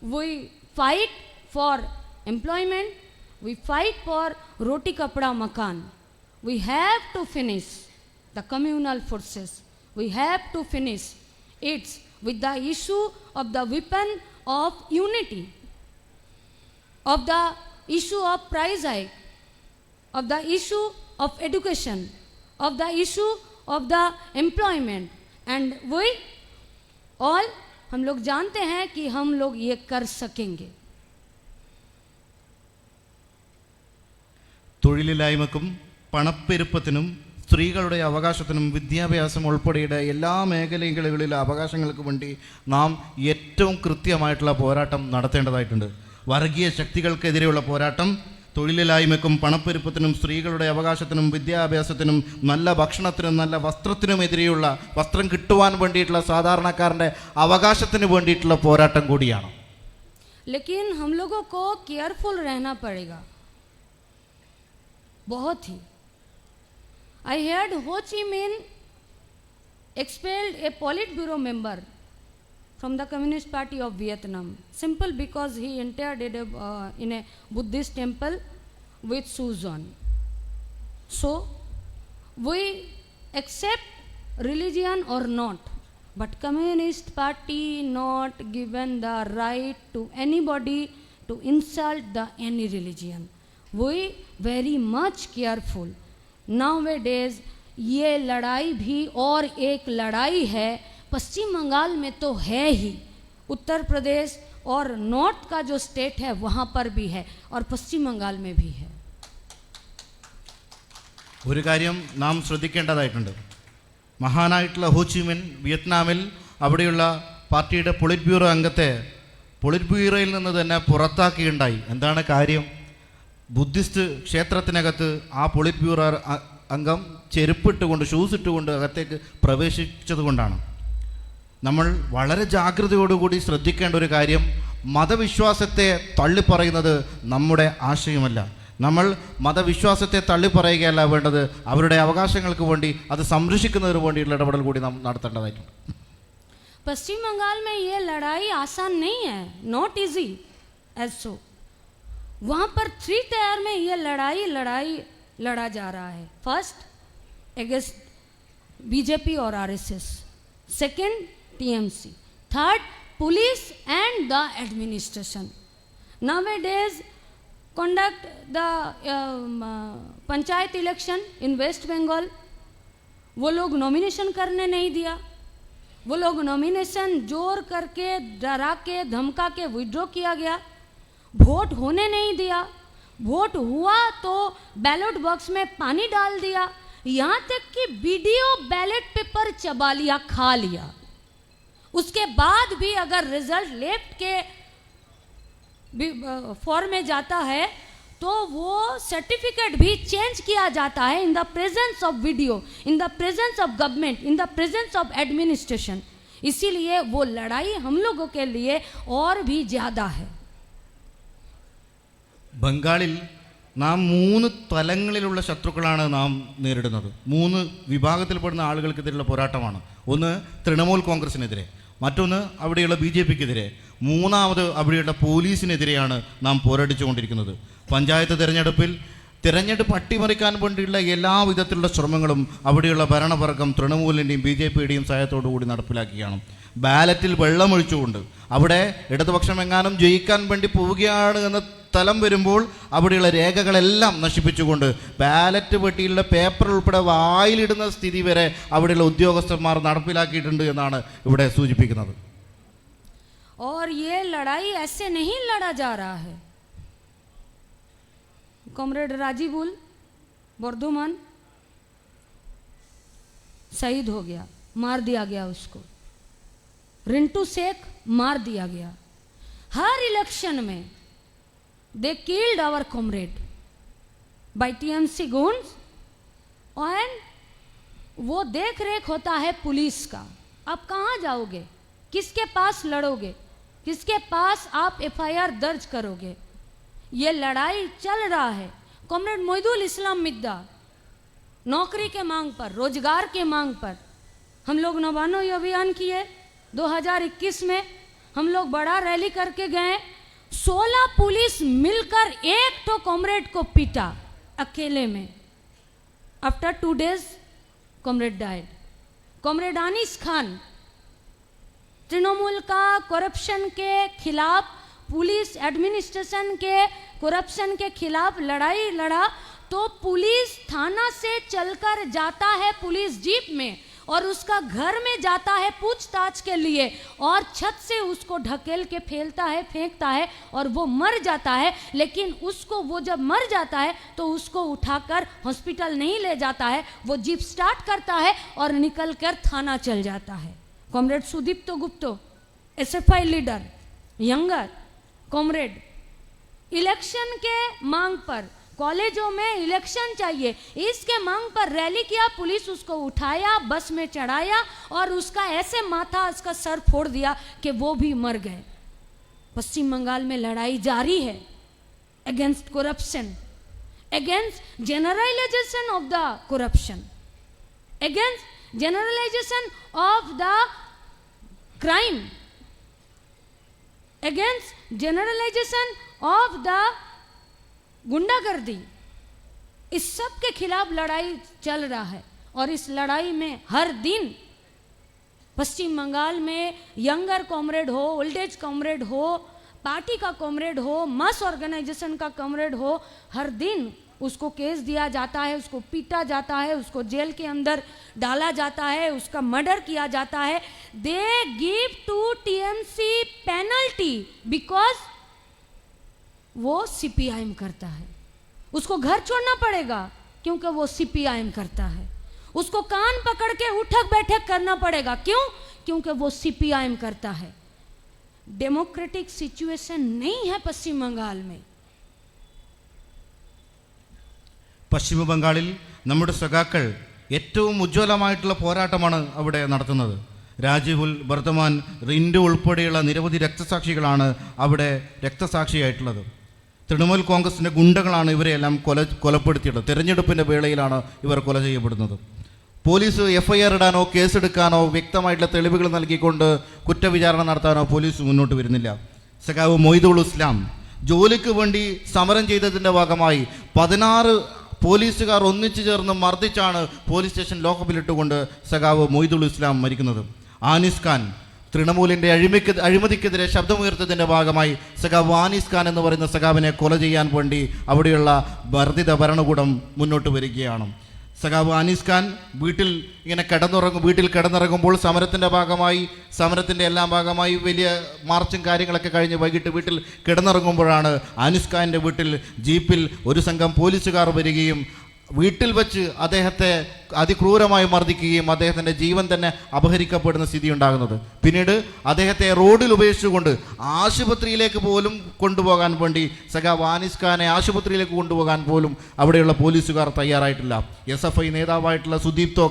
we fight for employment, we fight for roti kapda makan. We have to finish the communal forces. We have to finish it with the issue of the weapon of unity, of the issue of price hike, of the issue of education, of the issue of the employment. And we all हम लोग जानते हैं कि हम लोग ये कर सकेंगे. തൊഴിലില്ലായ്മക്കും പണപ്പെരുപ്പത്തിനും സ്ത്രീകളുടെ അവകാശത്തിനും വിദ്യാഭ്യാസം ഉൾപ്പെടെയുള്ള എല്ലാ മേഖലകളിലെ അവകാശങ്ങൾക്ക് വേണ്ടി നാം ഏറ്റവും കൃത്യമായിട്ടുള്ള പോരാട്ടം നടത്തേണ്ടതായിട്ടുണ്ട്. വർഗീയ ശക്തികൾക്കെതിരെയുള്ള പോരാട്ടം, തൊഴിലില്ലായ്മയ്ക്കും പണപ്പെരുപ്പത്തിനും സ്ത്രീകളുടെ അവകാശത്തിനും വിദ്യാഭ്യാസത്തിനും നല്ല ഭക്ഷണത്തിനും നല്ല വസ്ത്രത്തിനുമെതിരെയുള്ള, വസ്ത്രം കിട്ടുവാൻ വേണ്ടിയിട്ടുള്ള സാധാരണക്കാരൻ്റെ അവകാശത്തിന് വേണ്ടിയിട്ടുള്ള പോരാട്ടം കൂടിയാണ്. लेकिन हम लोगों को केयरफुल रहना पड़ेगा, बहुत ही. I heard Ho Chi Minh expelled a Politburo member from the Communist Party of Vietnam. Simple, because he entered in a Buddhist temple with shoes on. So we accept religion or not, but Communist Party not given the right to anybody to insult any religion. We very much careful. Nowadays ये लड़ाई भी और एक लड़ाई है, पश्चिम बंगाल में तो है ही, उत्तर प्रदेश और नॉर्थ का जो स्टेट है वहाँ पर भी है, और पश्चिम बंगाल में भी है. ഒരു കാര്യം നാം ശ്രദ്ധിക്കേണ്ടതായിട്ടുണ്ട്. മഹാനായിട്ടുള്ള ഹോച്ചിമിൻ വിയറ്റ്നാമിൽ അവിടെയുള്ള പാർട്ടിയുടെ പൊളിറ്റ് ബ്യൂറോ അംഗത്തെ പൊളിറ്റ് ബ്യൂറോയിൽ നിന്ന് തന്നെ പുറത്താക്കിയുണ്ടായി. എന്താണ് കാര്യം? ബുദ്ധിസ്റ്റ് ക്ഷേത്രത്തിനകത്ത് ആ പൊളിറ്റ് ബ്യൂറോ അംഗം ചെരുപ്പിട്ടുകൊണ്ട്, ഷൂസ് ഇട്ടുകൊണ്ട് അകത്തേക്ക് പ്രവേശിച്ചതുകൊണ്ടാണ്. നമ്മൾ വളരെ ജാഗ്രതയോടുകൂടി ശ്രദ്ധിക്കേണ്ട ഒരു കാര്യം, മതവിശ്വാസത്തെ തള്ളിപ്പറയുന്നത് നമ്മുടെ ആശയമല്ല. നമ്മൾ മതവിശ്വാസത്തെ തള്ളിപ്പറയുകയല്ല വേണ്ടത്, അവരുടെ അവകാശങ്ങൾക്ക് വേണ്ടി അത് സംരക്ഷിക്കുന്നതിന് വേണ്ടിയുള്ള ഇടപെടൽ കൂടി നാം നടത്തേണ്ടതായിട്ടുണ്ട്. पश्चिम बंगाल में ये लड़ाई आसान नहीं है, नॉट इजी एज सो. वहाँ पर 3 टायर में ये लड़ाई लड़ा जा रहा है. फर्स्ट अगेंस्ट बीजेपी और RSS, second TMC, third police and the administration. Nowadays conduct the panchayat election in West Bengal. वो लोग नॉमिनेशन करने नहीं दिया, वो लोग नॉमिनेशन जोर करके, डरा के, धमका के विड्रॉ किया गया. वोट होने नहीं दिया, वोट हुआ तो बैलेट बॉक्स में पानी डाल दिया, यहाँ तक कि वीडियो बैलेट पेपर चबा लिया, खा लिया. उसके बाद भी अगर रिजल्ट लेफ्ट के फॉर्म में जाता है तो वो सर्टिफिकेट भी चेंज किया जाता है in the presence of video, in the presence of government, in the presence of administration. इसीलिए वो लड़ाई हम लोगों के लिए और भी ज़्यादा है. ബംഗാളിൽ നാം 3 തലങ്ങളിലുള്ള ശത്രുക്കളാണ് നാം നേരിടുന്നത്. 3 വിഭാഗത്തിൽപ്പെടുന്ന ആളുകൾക്കെതിരെയുള്ള പോരാട്ടമാണ്. ഒന്ന് തൃണമൂൽ കോൺഗ്രസിനെതിരെ, മറ്റൊന്ന് അവിടെയുള്ള BJPക്കെതിരെ, മൂന്നാമത് അവിടെയുള്ള പോലീസിനെതിരെയാണ് നാം പോരാടിച്ചുകൊണ്ടിരിക്കുന്നത്. പഞ്ചായത്ത് തിരഞ്ഞെടുപ്പ് അട്ടിമറിക്കാൻ വേണ്ടിയുള്ള എല്ലാവിധത്തിലുള്ള ശ്രമങ്ങളും അവിടെയുള്ള ഭരണവർഗം തൃണമൂലിൻ്റെയും BJPയുടെയും സഹായത്തോടു കൂടി നടപ്പിലാക്കുകയാണ്. ബാലറ്റിൽ വെള്ളമൊഴിച്ചുകൊണ്ട്, അവിടെ ഇടതുപക്ഷം എങ്ങാനും ജയിക്കാൻ വേണ്ടി പോവുകയാണ് എന്ന തലം വരുമ്പോൾ അവിടെയുള്ള രേഖകളെല്ലാം നശിപ്പിച്ചുകൊണ്ട് ബാലറ്റ് പെട്ടിയിലുള്ള പേപ്പർ ഉൾപ്പെടെ വായിലിടുന്ന സ്ഥിതി വരെ അവിടെയുള്ള ഉദ്യോഗസ്ഥന്മാർ നടപ്പിലാക്കിയിട്ടുണ്ട് എന്നാണ് ഇവിടെ സൂചിപ്പിക്കുന്നത്. और ये लड़ाई ऐसे नहीं लड़ा जा रहा है. कॉमरेड राजीवुल बर्धमान शहीद हो गया, मार दिया गया उसको. रिंटू शेख मार दिया गया. हर इलेक्शन में they killed our comrade by TMC goons, और वो देख रेख होता है पुलिस का. आप कहाँ जाओगे, किसके पास लड़ोगे, किसके पास आप FIR दर्ज करोगे? ये लड़ाई चल रहा है. कॉमरेड मोहिदुल इस्लाम मिद्दा नौकरी के मांग पर, रोजगार के मांग पर हम लोग नवानो अभियान किए. 2021 में हम लोग बड़ा रैली करके गए. 16 पुलिस मिलकर एक तो कॉमरेड को पीटा अकेले में. After 2 days comrade died. Comrade Anis Khan Trinamool का करप्शन के खिलाफ, पुलिस एडमिनिस्ट्रेशन के करप्शन के खिलाफ लड़ाई लड़ा, तो पुलिस थाना से चलकर जाता है पुलिस जीप में और उसका घर में जाता है पूछताछ के लिए, और छत से उसको ढकेल के फेंकता है और वो मर जाता है. लेकिन उसको, वो जब मर जाता है तो उसको उठाकर हॉस्पिटल नहीं ले जाता है, वो जीप स्टार्ट करता है और निकल कर थाना चल जाता है. Comrade Sudipto Gupta SFI leader, younger comrade, election के मांग पर, कॉलेजों में इलेक्शन चाहिए इसके मांग पर रैली किया. पुलिस उसको उठाया, बस में चढ़ाया और उसका ऐसे माथा, उसका सर फोड़ दिया कि वो भी मर गए. पश्चिम बंगाल में लड़ाई जारी है against corruption, against generalisation of the corruption, against generalisation of the crime. Against generalisation of the गुंडागर्दी, इस सब के खिलाफ लड़ाई चल रहा है। और इस लड़ाई में हर दिन पश्चिम बंगाल में यंगर कॉमरेड हो, ओल्ड एज कॉमरेड हो, पार्टी का कॉमरेड हो, मास ऑर्गेनाइजेशन का कॉमरेड हो, हर दिन उसको केस दिया जाता है, उसको पीटा जाता है, उसको जेल के अंदर डाला जाता है, उसका मर्डर किया जाता है। They give to TMC penalty because वो सीपीआईएम करता है। उसको घर छोड़ना पड़ेगा क्योंकि वो सीपीआईएम करता है। उसको कान पकड़ के उठक बैठक करना पड़ेगा, क्यों? क्योंकि वो सीपीआईएम करता है। डेमोक्रेटिक सिचुएशन नहीं है पश्चिम बंगाल में। പശ്ചിമ ബംഗാളിൽ നമ്മുടെ സഖാക്കൾ ഏറ്റവും ഉജ്ജ്വലമായിട്ടുള്ള പോരാട്ടമാണ് അവിടെ നടത്തുന്നത്. രാജീവുൽ, ബർദ്ധമാൻ, റിൻഡു ഉൾപ്പെടെയുള്ള നിരവധി രക്തസാക്ഷികളാണ് അവിടെ രക്തസാക്ഷിയായിട്ടുള്ളത്. തൃണമൂൽ കോൺഗ്രസിൻ്റെ ഗുണ്ടകളാണ് ഇവരെയെല്ലാം കൊലപ്പെടുത്തിയിട്ടുള്ളത്. തെരഞ്ഞെടുപ്പിൻ്റെ വേളയിലാണ് ഇവർ കൊല ചെയ്യപ്പെടുന്നത്. പോലീസ് FIR ഇടാനോ കേസെടുക്കാനോ വ്യക്തമായിട്ടുള്ള തെളിവുകൾ നൽകിക്കൊണ്ട് കുറ്റവിചാരണ നടത്താനോ പോലീസ് മുന്നോട്ട് വരുന്നില്ല. സഖാവ് മൊയ്തുൽ ഇസ്ലാം ജോലിക്ക് വേണ്ടി സമരം ചെയ്തതിൻ്റെ ഭാഗമായി 16 പോലീസുകാർ ഒന്നിച്ചു ചേർന്ന് മർദ്ദിച്ചാണ് പോലീസ് സ്റ്റേഷൻ ലോക്കപ്പിലിട്ടുകൊണ്ട് സഖാവ് മൊയ്തുൽ ഇസ്ലാം മരിക്കുന്നത്. ആനിസ് ഖാൻ തൃണമൂലിൻ്റെ അഴിമതിക്കെതിരെ ശബ്ദമുയർത്തതിൻ്റെ ഭാഗമായി സഖാവ് ആനിസ് ഖാൻ എന്ന് പറയുന്ന സഖാവിനെ കൊല ചെയ്യാൻ വേണ്ടി അവിടെയുള്ള വർദ്ധിത ഭരണകൂടം മുന്നോട്ട് വരികയാണ്. സഖാവ് ആനിസ് ഖാൻ വീട്ടിൽ കിടന്നിറങ്ങുമ്പോൾ സമരത്തിൻ്റെ എല്ലാം ഭാഗമായി വലിയ മാർച്ചും കാര്യങ്ങളൊക്കെ കഴിഞ്ഞ് വൈകിട്ട് വീട്ടിൽ കിടന്നിറങ്ങുമ്പോഴാണ് ആനിസ് ഖാൻ്റെ വീട്ടിൽ ജീപ്പിൽ ഒരു സംഘം പോലീസുകാർ വരികയും വീട്ടിൽ വെച്ച് അദ്ദേഹത്തെ അതിക്രൂരമായി മർദ്ദിക്കുകയും അദ്ദേഹത്തിൻ്റെ ജീവൻ തന്നെ അപഹരിക്കപ്പെടുന്ന സ്ഥിതി ഉണ്ടാകുന്നത്. പിന്നീട് അദ്ദേഹത്തെ റോഡിൽ ഉപേക്ഷിച്ചുകൊണ്ട് ആശുപത്രിയിലേക്ക് പോലും കൊണ്ടുപോകാൻ വേണ്ടി സഖാവ് ആനിസ് ഖാനെ ആശുപത്രിയിലേക്ക് കൊണ്ടുപോകാൻ പോലും അവിടെയുള്ള പോലീസുകാർ തയ്യാറായിട്ടില്ല. SFI നേതാവായിട്ടുള്ള സുദീപ്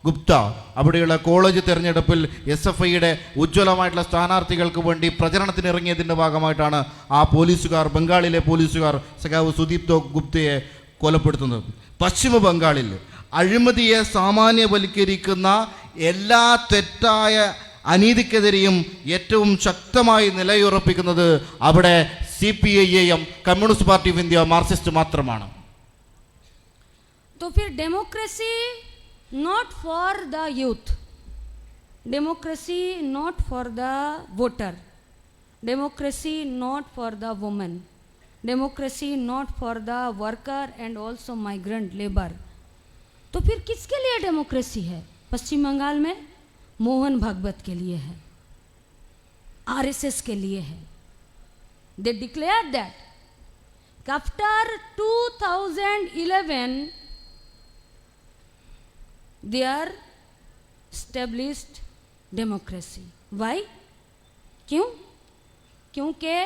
ഗുപ്ത അവിടെയുള്ള കോളേജ് തെരഞ്ഞെടുപ്പിൽ SFIയുടെ ഉജ്ജ്വലമായിട്ടുള്ള സ്ഥാനാർത്ഥികൾക്ക് വേണ്ടി പ്രചരണത്തിനിറങ്ങിയതിൻ്റെ ഭാഗമായിട്ടാണ് ആ ബംഗാളിലെ പോലീസുകാർ സഖാവ് സുദീപ് ഗുപ്തയെ കൊലപ്പെടുത്തുന്നത്. പശ്ചിമ ബംഗാളിൽ അഴിമതിയെ സാമാന്യവൽക്കരിക്കുന്ന എല്ലാ തെറ്റായ അനീതിക്കെതിരെയും ഏറ്റവും ശക്തമായി നിലയുറപ്പിക്കുന്നത് അവിടെ CPIM, communist party of India, Marxist മാത്രമാണ്. तो फिर democracy not for the youth, democracy not for the voter, democracy not for the women, democracy not for the worker and also migrant labour. तो फिर किसके लिए डेमोक्रेसी है पश्चिम बंगाल में? मोहन भागवत के लिए है, RSS के लिए है. They declare that after 2011 they are established democracy. Why? क्यों? क्योंकि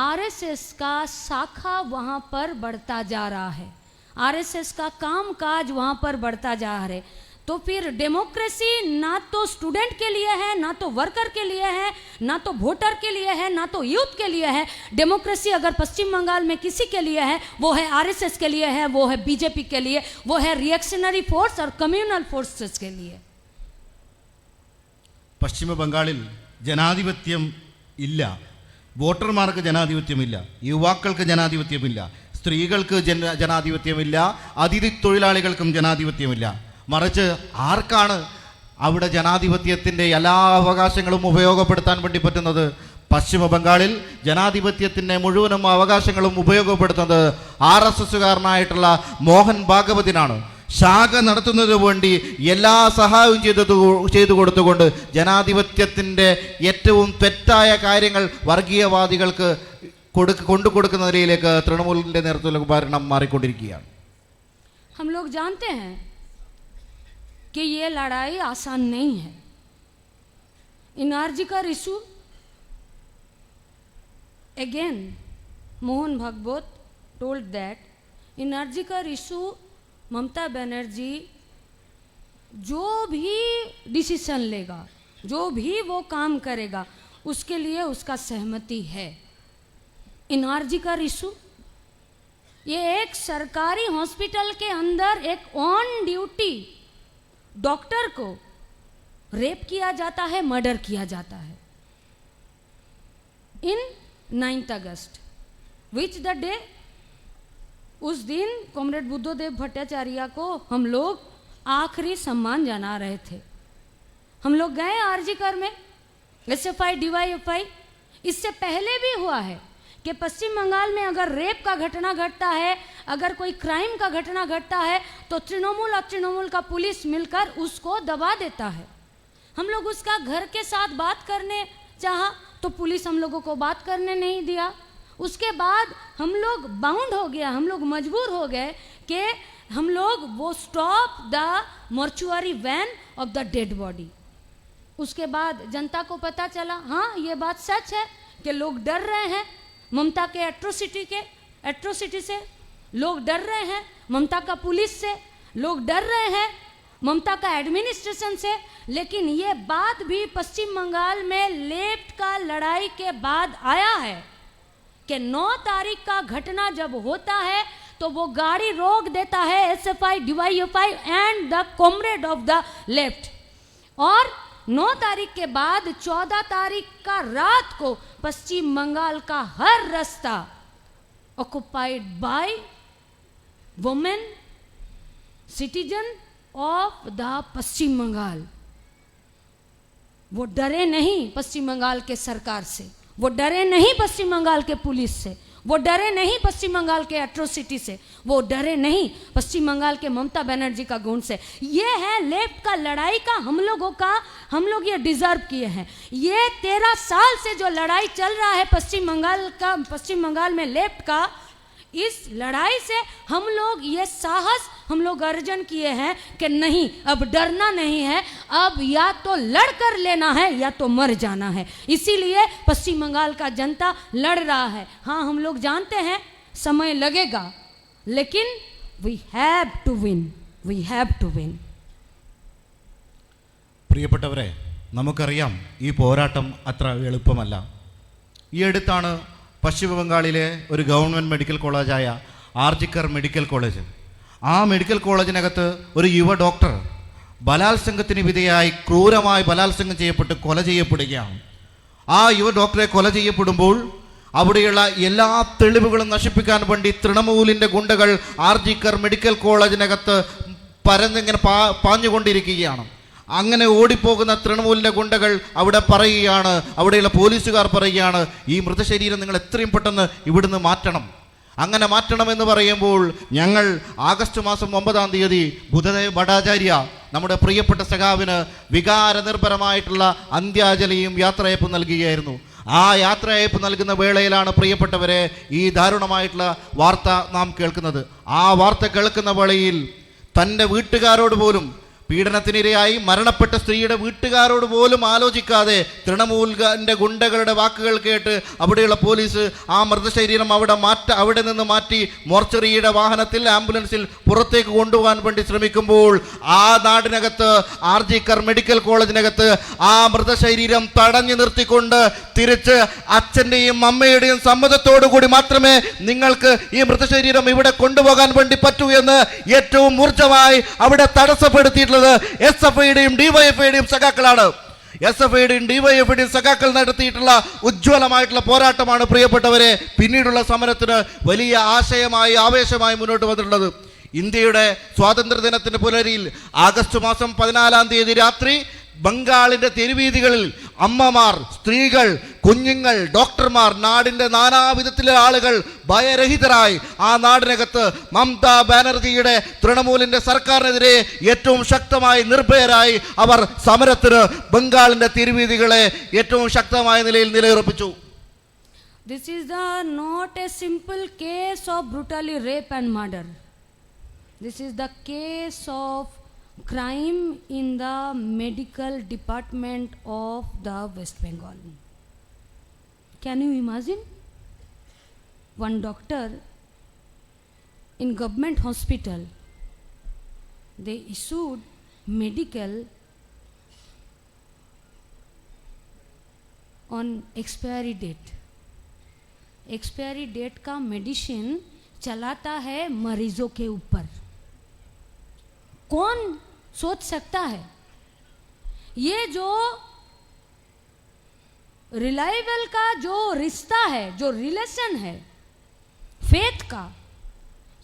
RSS का शाखा वहाँ पर बढ़ता जा रहा है, RSS का कामकाज वहाँ पर बढ़ता जा रहा है. तो फिर डेमोक्रेसी ना तो स्टूडेंट के लिए है, ना तो वर्कर के लिए है, ना तो वोटर के लिए है, ना तो यूथ के लिए है. डेमोक्रेसी अगर पश्चिम बंगाल में किसी के लिए है वो है RSS के लिए है, वो है BJP के लिए, वो है रिएक्शनरी फोर्स और कम्युनल फोर्सेस के लिए. പശ്ചിമ ബംഗാളിൽ ജനാധിപത്യം ഇല്ല. വോട്ടർമാർക്ക് ജനാധിപത്യമില്ല, യുവാക്കൾക്ക് ജനാധിപത്യമില്ല, സ്ത്രീകൾക്ക് ജനാധിപത്യമില്ല, അതിഥി തൊഴിലാളികൾക്കും ജനാധിപത്യമില്ല. മറിച്ച് ആർക്കാണ് അവിടെ ജനാധിപത്യത്തിൻ്റെ എല്ലാ അവകാശങ്ങളും ഉപയോഗപ്പെടുത്താൻ വേണ്ടി പറ്റുന്നത്? പശ്ചിമ ബംഗാളിൽ ജനാധിപത്യത്തിൻ്റെ മുഴുവനും അവകാശങ്ങളും ഉപയോഗപ്പെടുത്തുന്നത് RSSകാരനായിട്ടുള്ള മോഹൻ ഭാഗവതിനാണ്. ശാഖ നടത്തുന്നതിന് വേണ്ടി എല്ലാ സഹായവും ചെയ്തു കൊടുത്തുകൊണ്ട് ജനാധിപത്യത്തിൻ്റെ ഏറ്റവും തെറ്റായ കാര്യങ്ങൾ വർഗീയവാദികൾക്ക് കൊണ്ടുകൊടുക്കുന്ന നിലയിലേക്ക് തൃണമൂലിൻ്റെ നേതൃത്വത്തിലുള്ള ഭരണം മാറിക്കൊണ്ടിരിക്കുകയാണ്. हम लोग जानते हैं कि ये लड़ाई आसान नहीं है. एनआरजी का issue again Mohan Bhagwat told that NRC का इशू ममता बनर्जी जो भी डिसीजन लेगा, जो भी वो काम करेगा, उसके लिए उसका सहमति है. एनआरजी का इशू ये एक सरकारी हॉस्पिटल के अंदर एक ऑन ड्यूटी डॉक्टर को रेप किया जाता है, मर्डर किया जाता है. in 9th August, which the day, उस दिन कॉमरेड बुद्धदेव भट्टाचार्य को हम लोग आखिरी सम्मान जना रहे थे। हम लोग गए आरजी कर में, SFI DYFI। इससे पहले भी हुआ है कि पश्चिम बंगाल में अगर रेप का घटना घटता है, अगर कोई क्राइम का घटना घटता है, तो तृणमूल और तृणमूल का पुलिस मिलकर उसको दबा देता है। हम लोग उसका घर के साथ बात करने चाहा तो पुलिस हम लोगों को बात करने नहीं दिया। उसके बाद हम लोग बाउंड हो गया, हम लोग मजबूर हो गए कि हम लोग वो stop the mortuary van of the dead body. उसके बाद जनता को पता चला, हाँ ये बात सच है कि लोग डर रहे हैं ममता के एट्रोसिटी से, लोग डर रहे हैं ममता का पुलिस से, लोग डर रहे हैं ममता का एडमिनिस्ट्रेशन से। लेकिन ये बात भी पश्चिम बंगाल में लेफ्ट का लड़ाई के बाद आया है कि 9 तारीख का घटना जब होता है तो वो गाड़ी रोक देता है SFI DYFI and the comrade of the left. और 9 तारीख के बाद 14 तारीख का रात को पश्चिम बंगाल का हर रास्ता occupied by women citizen of the Paschim Bangal. वो डरे नहीं पश्चिम बंगाल के सरकार से, वो डरे नहीं पश्चिम बंगाल के पुलिस से, वो डरे नहीं पश्चिम बंगाल के एट्रोसिटी से, वो डरे नहीं पश्चिम बंगाल के ममता बनर्जी का गुण से। ये है लेफ्ट का लड़ाई का हम लोगों का, हम लोग ये डिजर्व किए हैं। ये 13 साल से जो लड़ाई चल रहा है पश्चिम बंगाल में लेफ्ट का, इस लड़ाई से हम लोग ये साहस हम लोग अर्जन किए हैं कि नहीं, अब डरना नहीं है, अब या तो लड़कर लेना है या तो मर जाना है। इसीलिए पश्चिम बंगाल का जनता लड़ रहा है। हाँ, हम लोग जानते हैं समय लगेगा, लेकिन we have to win, we have to win. പ്രിയപ്പെട്ടവരെ, നമുക്കറിയാം ഈ പോരാട്ടം അത്ര എളുപ്പമല്ല. ഈ അടുത്താണ് പശ്ചിമ ബംഗാളിലെ ഒരു ഗവൺമെൻറ് മെഡിക്കൽ കോളേജായ ആർജിക്കർ മെഡിക്കൽ കോളേജ്, ആ മെഡിക്കൽ കോളേജിനകത്ത് ഒരു യുവ ഡോക്ടർ ബലാത്സംഗത്തിന് വിധേയമായി ക്രൂരമായി ബലാത്സംഗം ചെയ്യപ്പെട്ട് കൊല ചെയ്യപ്പെടുകയാണ്. ആ യുവ ഡോക്ടറെ കൊല ചെയ്യപ്പെടുമ്പോൾ അവിടെയുള്ള എല്ലാ തെളിവുകളും നശിപ്പിക്കാൻ വേണ്ടി തൃണമൂലിൻ്റെ ഗുണ്ടകൾ ആർജിക്കർ മെഡിക്കൽ കോളേജിനകത്ത് പരന്നിങ്ങനെ പാഞ്ഞുകൊണ്ടിരിക്കുകയാണ്. അങ്ങനെ ഓടിപ്പോകുന്ന തൃണമൂലിൻ്റെ ഗുണ്ടകൾ അവിടെ പറയുകയാണ്, അവിടെയുള്ള പോലീസുകാർ പറയുകയാണ്, ഈ മൃതശരീരം നിങ്ങൾ എത്രയും പെട്ടെന്ന് ഇവിടുന്ന് മാറ്റണം. അങ്ങനെ മാറ്റണമെന്ന് പറയുമ്പോൾ ഞങ്ങൾ ആഗസ്റ്റ് മാസം 9-ാം തീയതി ബുദ്ധദേവ് ഭട്ടാചാര്യ നമ്മുടെ പ്രിയപ്പെട്ട സഖാവിന് വികാരനിർഭരമായിട്ടുള്ള അന്ത്യാഞ്ജലിയും യാത്രയയപ്പും നൽകുകയായിരുന്നു. ആ യാത്രയയപ്പ് നൽകുന്ന വേളയിലാണ് പ്രിയപ്പെട്ടവരെ ഈ ദാരുണമായിട്ടുള്ള വാർത്ത നാം കേൾക്കുന്നത്. ആ വാർത്ത കേൾക്കുന്ന വേളയിൽ തൻ്റെ വീട്ടുകാരോട് പോലും, പീഡനത്തിനിരയായി മരണപ്പെട്ട സ്ത്രീയുടെ വീട്ടുകാരോട് പോലും ആലോചിക്കാതെ തൃണമൂലിൻ്റെ ഗുണ്ടകളുടെ വാക്കുകൾ കേട്ട് അവിടെയുള്ള പോലീസ് ആ മൃതശരീരം അവിടെ നിന്ന് മാറ്റി മോർച്ചറിയുടെ വാഹനത്തിൽ, ആംബുലൻസിൽ പുറത്തേക്ക് കൊണ്ടുപോകാൻ വേണ്ടി ശ്രമിക്കുമ്പോൾ ആ നാടിനകത്ത്, ആർജിക്കർ മെഡിക്കൽ കോളേജിനകത്ത് ആ മൃതശരീരം തടഞ്ഞു നിർത്തിക്കൊണ്ട് തിരിച്ച് അച്ഛൻ്റെയും അമ്മയുടെയും സമ്മതത്തോടു കൂടി മാത്രമേ നിങ്ങൾക്ക് ഈ മൃതശരീരം ഇവിടെ കൊണ്ടുപോകാൻ വേണ്ടി പറ്റൂ എന്ന് ഏറ്റവും ഊർജ്ജമായി അവിടെ തടസ്സപ്പെടുത്തിയിട്ടുള്ളത് SFIയുടെയും DYFIയുടെയും സഖാക്കളാണ്. SFIയുടെയും DYFIയുടെയും സഖാക്കൾ നടത്തിയിട്ടുള്ള ഉജ്ജ്വലമായിട്ടുള്ള പോരാട്ടമാണ് പ്രിയപ്പെട്ടവരെ പിന്നീടുള്ള സമരത്തിന് വലിയ ആശയമായി, ആവേശമായി മുന്നോട്ട് വന്നിട്ടുള്ളത്. ഇന്ത്യയുടെ സ്വാതന്ത്ര്യദിനത്തിൻ്റെ പുലരിയിൽ ആഗസ്റ്റ് മാസം 14-ാം തീയതി രാത്രി ബംഗാളിൻ്റെ തെരുവീതികളിൽ അമ്മമാർ, സ്ത്രീകൾ, കുഞ്ഞുങ്ങൾ, ഡോക്ടർമാർ, നാടിൻ്റെ നാനാവിധത്തിലെ ആളുകൾ ഭയരഹിതരായി ആ നാടിനകത്ത് മമതാ ബാനർജിയുടെ തൃണമൂലിൻ്റെ സർക്കാരിനെതിരെ ഏറ്റവും ശക്തമായി, നിർഭയരായി അവർ സമരത്തിന് ബംഗാളിൻ്റെ തെരുവീതികളെ ഏറ്റവും ശക്തമായ നിലയിൽ നിലയുറപ്പിച്ചു. This is not a simple case of brutally rape and murder. This is the case of crime in the medical department of the West Bengal. Can you imagine? One doctor in government hospital, they issued medical on expiry date. Expiry date का medicine चलाता है मरीजों के ऊपर. कौन सोच सकता है? ये जो रिलायबल का जो रिश्ता है, जो रिलेशन है फेथ का,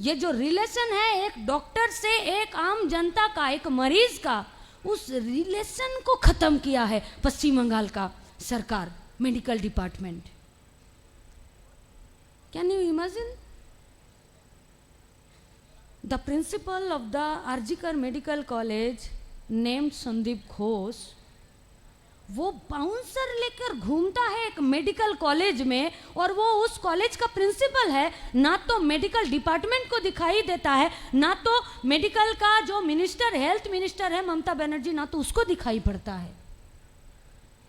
ये जो रिलेशन है एक डॉक्टर से एक आम जनता का, एक मरीज का, उस रिलेशन को खत्म किया है पश्चिम बंगाल का सरकार, medical department. Can you imagine? The principle of the RG Kar medical college named Sandeep Ghosh, वो बाउंसर लेकर घूमता है एक मेडिकल कॉलेज में, और वो उस कॉलेज का प्रिंसिपल है। ना तो मेडिकल डिपार्टमेंट को दिखाई देता है, ना तो मेडिकल का जो मिनिस्टर, हेल्थ मिनिस्टर है ममता बनर्जी, ना तो उसको दिखाई पड़ता है।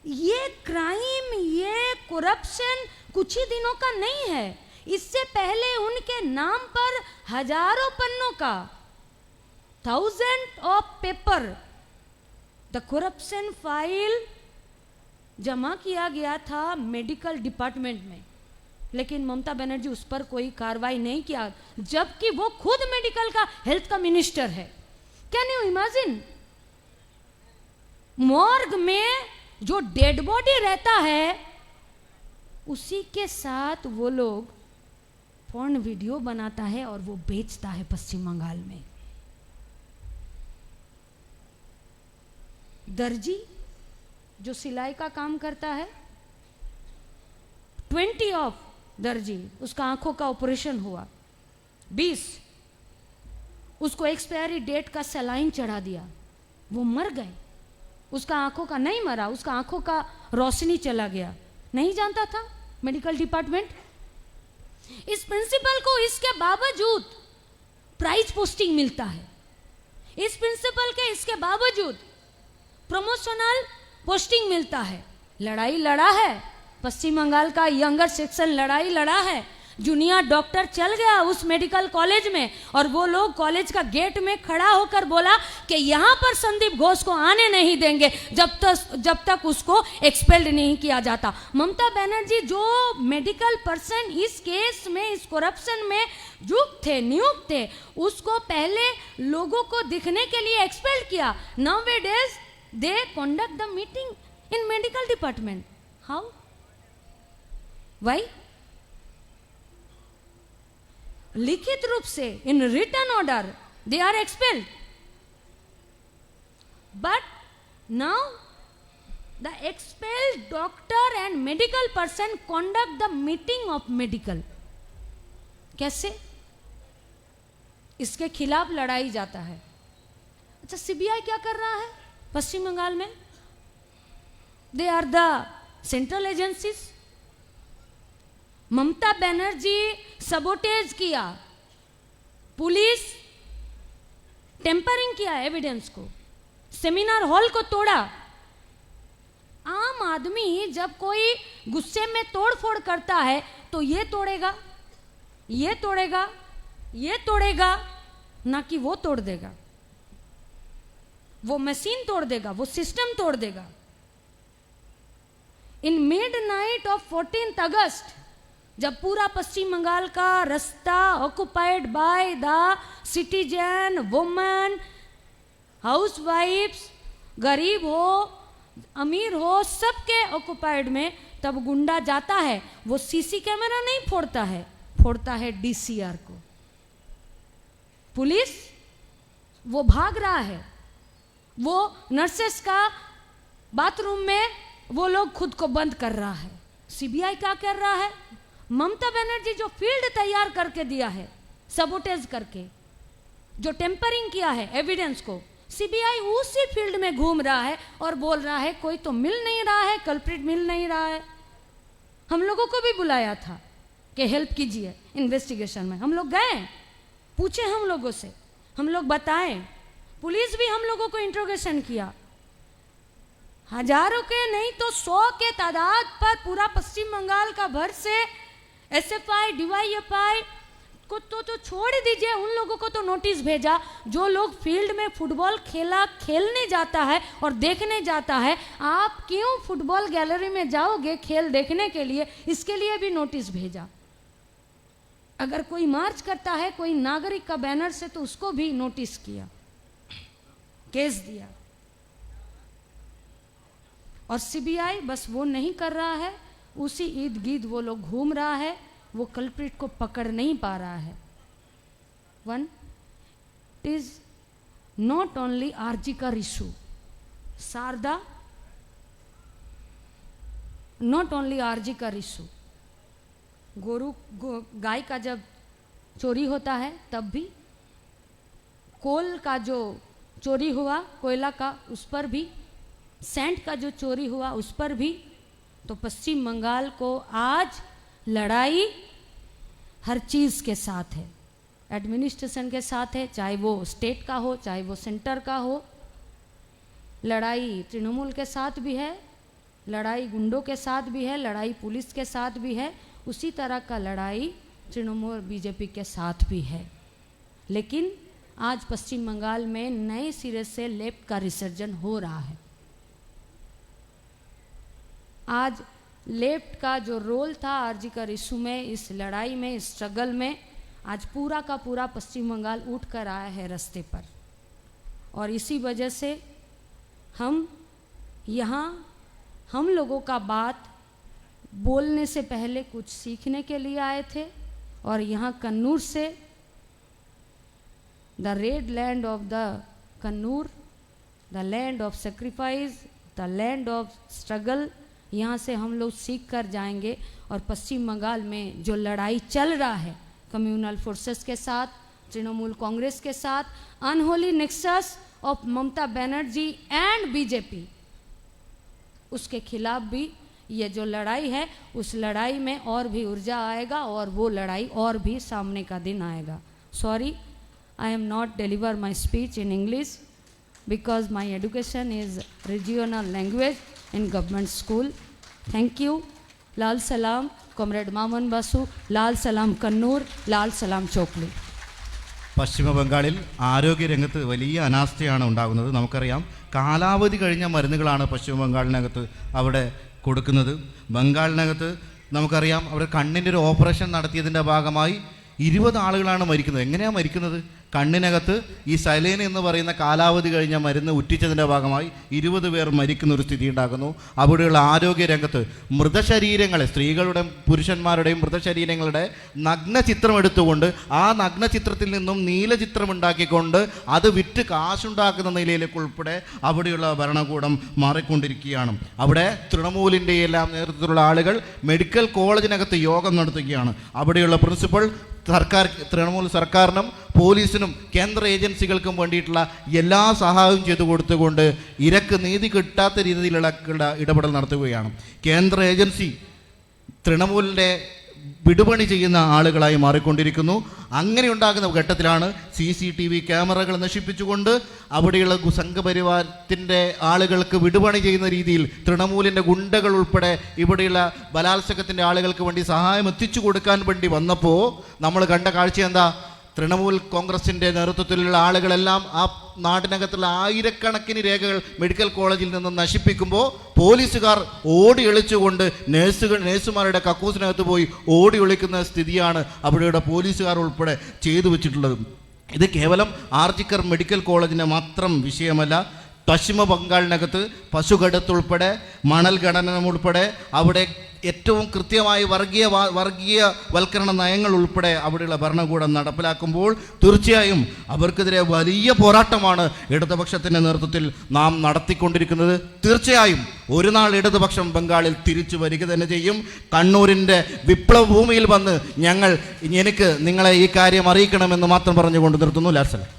ये क्राइम, ये करप्शन कुछ ही दिनों का नहीं है। इससे पहले उनके नाम पर हजारों पन्नों का, thousand of paper, the corruption file जमा किया गया था मेडिकल डिपार्टमेंट में, लेकिन ममता बनर्जी उस पर कोई कार्रवाई नहीं किया, जबकि वो खुद मेडिकल का, हेल्थ का मिनिस्टर है। Can you imagine? मॉर्ग में जो डेड बॉडी रहता है उसी के साथ वो लोग फोन वीडियो बनाता है और वो बेचता है पश्चिम बंगाल में। दर्जी जो सिलाई का काम करता है, 20 ऑफ दर्जी, उसका आंखों का ऑपरेशन हुआ, 20 उसको एक्सपायरी डेट का सलाइन चढ़ा दिया, वो मर गए। उसका आंखों का नहीं मरा, उसका आंखों का रोशनी चला गया। नहीं जानता था मेडिकल डिपार्टमेंट। इस प्रिंसिपल को इसके बावजूद प्राइज पोस्टिंग मिलता है, इस प्रिंसिपल के इसके बावजूद प्रमोशनल पोस्टिंग मिलता है। लड़ाई लड़ा है पश्चिम बंगाल का यंगर सेक्शन, लड़ाई लड़ा है। जूनियर डॉक्टर चल गया उस मेडिकल कॉलेज में, और वो लोग कॉलेज का गेट में खड़ा होकर बोला कि यहाँ पर संदीप घोष को आने नहीं देंगे जब तक उसको एक्सपेल्ड नहीं किया जाता। ममता बनर्जी जो मेडिकल पर्सन इस केस में, इस करप्शन में नियुक्त थे, उसको पहले लोगों को दिखने के लिए एक्सपेल्ड किया। Nowadays they conduct the meeting in medical department. How? Why? लिखित रूप से, in written order, they are expelled. But now the expelled doctor and medical person conduct the meeting of medical. कैसे? इसके खिलाफ लड़ाई जाता है। अच्छा, सीबीआई क्या कर रहा है पश्चिम बंगाल में? They are the central agencies. Mamata Banerjee sabotage किया, पुलिस टेम्परिंग किया एविडेंस को, सेमिनार हॉल को तोड़ा। आम आदमी जब कोई गुस्से में तोड़फोड़ करता है तो ये तोड़ेगा, ये तोड़ेगा, ये तोड़ेगा, ना कि वो तोड़ देगा। वो मशीन तोड़ देगा, वो सिस्टम तोड़ देगा। इन मिडनाइट ऑफ 14 अगस्त, जब पूरा पश्चिम बंगाल का रास्ता occupied by the citizen, women, हाउसवाइफ्स, गरीब हो अमीर हो, सबके ऑक्युपाइड में, तब गुंडा जाता है, वो सीसी कैमरा नहीं फोड़ता है, फोड़ता है डीसीआर को। पुलिस वो भाग रहा है, वो नर्सेस का बाथरूम में वो लोग खुद को बंद कर रहा है। सीबीआई क्या कर रहा है? ममता बनर्जी जो फील्ड तैयार करके दिया है, सबोटेज करके, जो टेम्परिंग किया है एविडेंस को, सीबीआई उसी फील्ड में घूम रहा है और बोल रहा है कोई तो मिल नहीं रहा है, कल्प्रिट मिल नहीं रहा है। हम लोगों को भी बुलाया था कि हेल्प कीजिए इन्वेस्टिगेशन में। हम लोग गए, पूछे हम लोगों से, हम लोग बताएं, पुलिस भी हम लोगों को इंट्रोगेशन किया। हजारों के नहीं तो 100 के तादाद पर पूरा पश्चिम बंगाल का भर से एसएफआई, डीवाईएफआई को तो छोड़ दीजिए, उन लोगों को तो नोटिस भेजा। जो लोग फील्ड में फुटबॉल खेलने जाता है और देखने जाता है, आप क्यों फुटबॉल गैलरी में जाओगे खेल देखने के लिए, इसके लिए भी नोटिस भेजा। अगर कोई मार्च करता है कोई नागरिक का बैनर से, तो उसको भी नोटिस किया, केस दिया। और सीबीआई बस वो नहीं कर रहा है, उसी ईद गिर्द वो लोग घूम रहा है, वो कल्प्रिट को पकड़ नहीं पा रहा है। One is not only RG का issue, Sharda, not only RG का इशू, गाय का जब चोरी होता है तब भी, कोल का जो चोरी हुआ कोयला का उस पर भी, सैंड का जो चोरी हुआ उस पर भी। तो पश्चिम बंगाल को आज लड़ाई हर चीज़ के साथ है, एडमिनिस्ट्रेशन के साथ है, चाहे वो स्टेट का हो चाहे वो सेंटर का हो। लड़ाई तृणमूल के साथ भी है, लड़ाई गुंडों के साथ भी है, लड़ाई पुलिस के साथ भी है, उसी तरह का लड़ाई तृणमूल बीजेपी के साथ भी है। लेकिन आज पश्चिम बंगाल में नए सिरे से लेफ्ट का रिसर्जन हो रहा है। आज लेफ्ट का जो रोल था आरजी का इशू में, इस लड़ाई में, इस स्ट्रगल में, आज पूरा का पूरा पश्चिम बंगाल उठ कर आया है रास्ते पर। और इसी वजह से हम यहाँ हम लोगों का बात बोलने से पहले कुछ सीखने के लिए आए थे। और यहाँ कन्नूर से, the red land of the Kannur, the land of sacrifice, the land of struggle, यहाँ से हम लोग सीख कर जाएंगे। और पश्चिम बंगाल में जो लड़ाई चल रहा है कम्युनल फोर्सेस के साथ, तृणमूल कांग्रेस के साथ, unholy nexus of Mamata Banerjee and BJP, उसके खिलाफ भी ये जो लड़ाई है, उस लड़ाई में और भी ऊर्जा आएगा और वो लड़ाई और भी सामने का दिन आएगा। Sorry, I am not deliver my speech in English because my education is regional language in government school. Thank you. Lal Salam, Comrade Maman Basu, Lal Salam Kannur, Lal Salam Chokli. പശ്ചിമ ബംഗാളിൽ ആരോഗ്യരംഗത്ത് വലിയ അനാസ്ഥയാണ് ഉണ്ടാകുന്നത്. നമുക്കറിയാം, കാലാവധി കഴിഞ്ഞ മരുന്നുകളാണ് പശ്ചിമ ബംഗാളിനകത്ത് അവിടെ കൊടുക്കുന്നത്. ബംഗാളിനകത്ത് നമുക്കറിയാം, അവർ കണ്ണിൻ്റെ ഒരു ഓപ്പറേഷൻ നടത്തിയതിൻ്റെ ഭാഗമായി 20 ആളുകളാണ് മരിക്കുന്നത്. എങ്ങനെയാണ് മരിക്കുന്നത്? കണ്ണിനകത്ത് ഈ സലൈൻ എന്ന് പറയുന്ന കാലാവധി കഴിഞ്ഞ മരുന്ന് ഉറ്റിച്ചതിൻ്റെ ഭാഗമായി 20 പേർ മരിക്കുന്ന ഒരു സ്ഥിതി ഉണ്ടാകുന്നു. അവിടെയുള്ള ആരോഗ്യരംഗത്ത് മൃതശരീരങ്ങളെ, സ്ത്രീകളുടെ പുരുഷന്മാരുടെയും മൃതശരീരങ്ങളുടെ നഗ്നചിത്രം എടുത്തുകൊണ്ട് ആ നഗ്നചിത്രത്തിൽ നിന്നും നീലചിത്രം ഉണ്ടാക്കിക്കൊണ്ട് അത് വിറ്റ് കാശുണ്ടാക്കുന്ന നിലയിലേക്ക് ഉൾപ്പെടെ അവിടെയുള്ള ഭരണകൂടം മാറിക്കൊണ്ടിരിക്കുകയാണ്. അവിടെ തൃണമൂലിൻ്റെ എല്ലാം നേതൃത്വത്തിലുള്ള ആളുകൾ മെഡിക്കൽ കോളേജിനകത്ത് യോഗം നടത്തുകയാണ്. അവിടെയുള്ള പ്രിൻസിപ്പൽ തൃണമൂൽ സർക്കാരിനും പോലീസിനും കേന്ദ്ര ഏജൻസികൾക്കും വേണ്ടിയിട്ടുള്ള എല്ലാ സഹായവും ചെയ്തു കൊടുത്തുകൊണ്ട് ഇരക്ക് നീതി കിട്ടാത്ത രീതിയിലുള്ള ഇടപെടൽ നടത്തുകയാണ്. കേന്ദ്ര ഏജൻസി തൃണമൂലിൻ്റെ വിടുപണി ചെയ്യുന്ന ആളുകളായി മാറിക്കൊണ്ടിരിക്കുന്നു. അങ്ങനെ ഉണ്ടാകുന്ന ഘട്ടത്തിലാണ് CCTV ക്യാമറകൾ നശിപ്പിച്ചുകൊണ്ട് അവിടെയുള്ള സംഘപരിവാരത്തിൻ്റെ ആളുകൾക്ക് വിടുപണി ചെയ്യുന്ന രീതിയിൽ തൃണമൂലിൻ്റെ ഗുണ്ടകൾ ഉൾപ്പെടെ ഇവിടെയുള്ള ബലാത്സംഗത്തിൻ്റെ ആളുകൾക്ക് വേണ്ടി സഹായം എത്തിച്ചു കൊടുക്കാൻ വേണ്ടി വന്നപ്പോൾ നമ്മൾ കണ്ട കാഴ്ച എന്താ? തൃണമൂൽ കോൺഗ്രസിൻ്റെ നേതൃത്വത്തിലുള്ള ആളുകളെല്ലാം ആ നാട്ടിനകത്തുള്ള ആയിരക്കണക്കിന് രേഖകൾ മെഡിക്കൽ കോളേജിൽ നിന്ന് നശിപ്പിക്കുമ്പോൾ പോലീസുകാർ ഓടി ഒളിച്ചുകൊണ്ട് നേഴ്സുമാരുടെ കക്കൂസിനകത്ത് പോയി ഓടി ഒളിക്കുന്ന സ്ഥിതിയാണ് അവിടെയുള്ള പോലീസുകാർ ഉൾപ്പെടെ ചെയ്തു വെച്ചിട്ടുള്ളത്. ഇത് കേവലം ആർജിക്കർ മെഡിക്കൽ കോളേജിൻ്റെ മാത്രം വിഷയമല്ല. പശ്ചിമ ബംഗാളിനകത്ത് പശുകടത്തുൾപ്പെടെ മണൽ ഖനനം ഉൾപ്പെടെ അവിടെ ഏറ്റവും കൃത്യമായി വർഗീയവൽക്കരണ നയങ്ങൾ ഉൾപ്പെടെ അവിടെയുള്ള ഭരണകൂടം നടപ്പിലാക്കുമ്പോൾ തീർച്ചയായും അവർക്കെതിരെ വലിയ പോരാട്ടമാണ് ഇടതുപക്ഷത്തിൻ്റെ നേതൃത്വത്തിൽ നാം നടത്തിക്കൊണ്ടിരിക്കുന്നത്. തീർച്ചയായും ഒരു നാൾ ഇടതുപക്ഷം ബംഗാളിൽ തിരിച്ചു വരിക തന്നെ ചെയ്യും. കണ്ണൂരിൻ്റെ വിപ്ലവ ഭൂമിയിൽ വന്ന് എനിക്ക് നിങ്ങളെ ഈ കാര്യം അറിയിക്കണമെന്ന് മാത്രം പറഞ്ഞുകൊണ്ട് നിർത്തുന്നു. ലാൽ സലാം.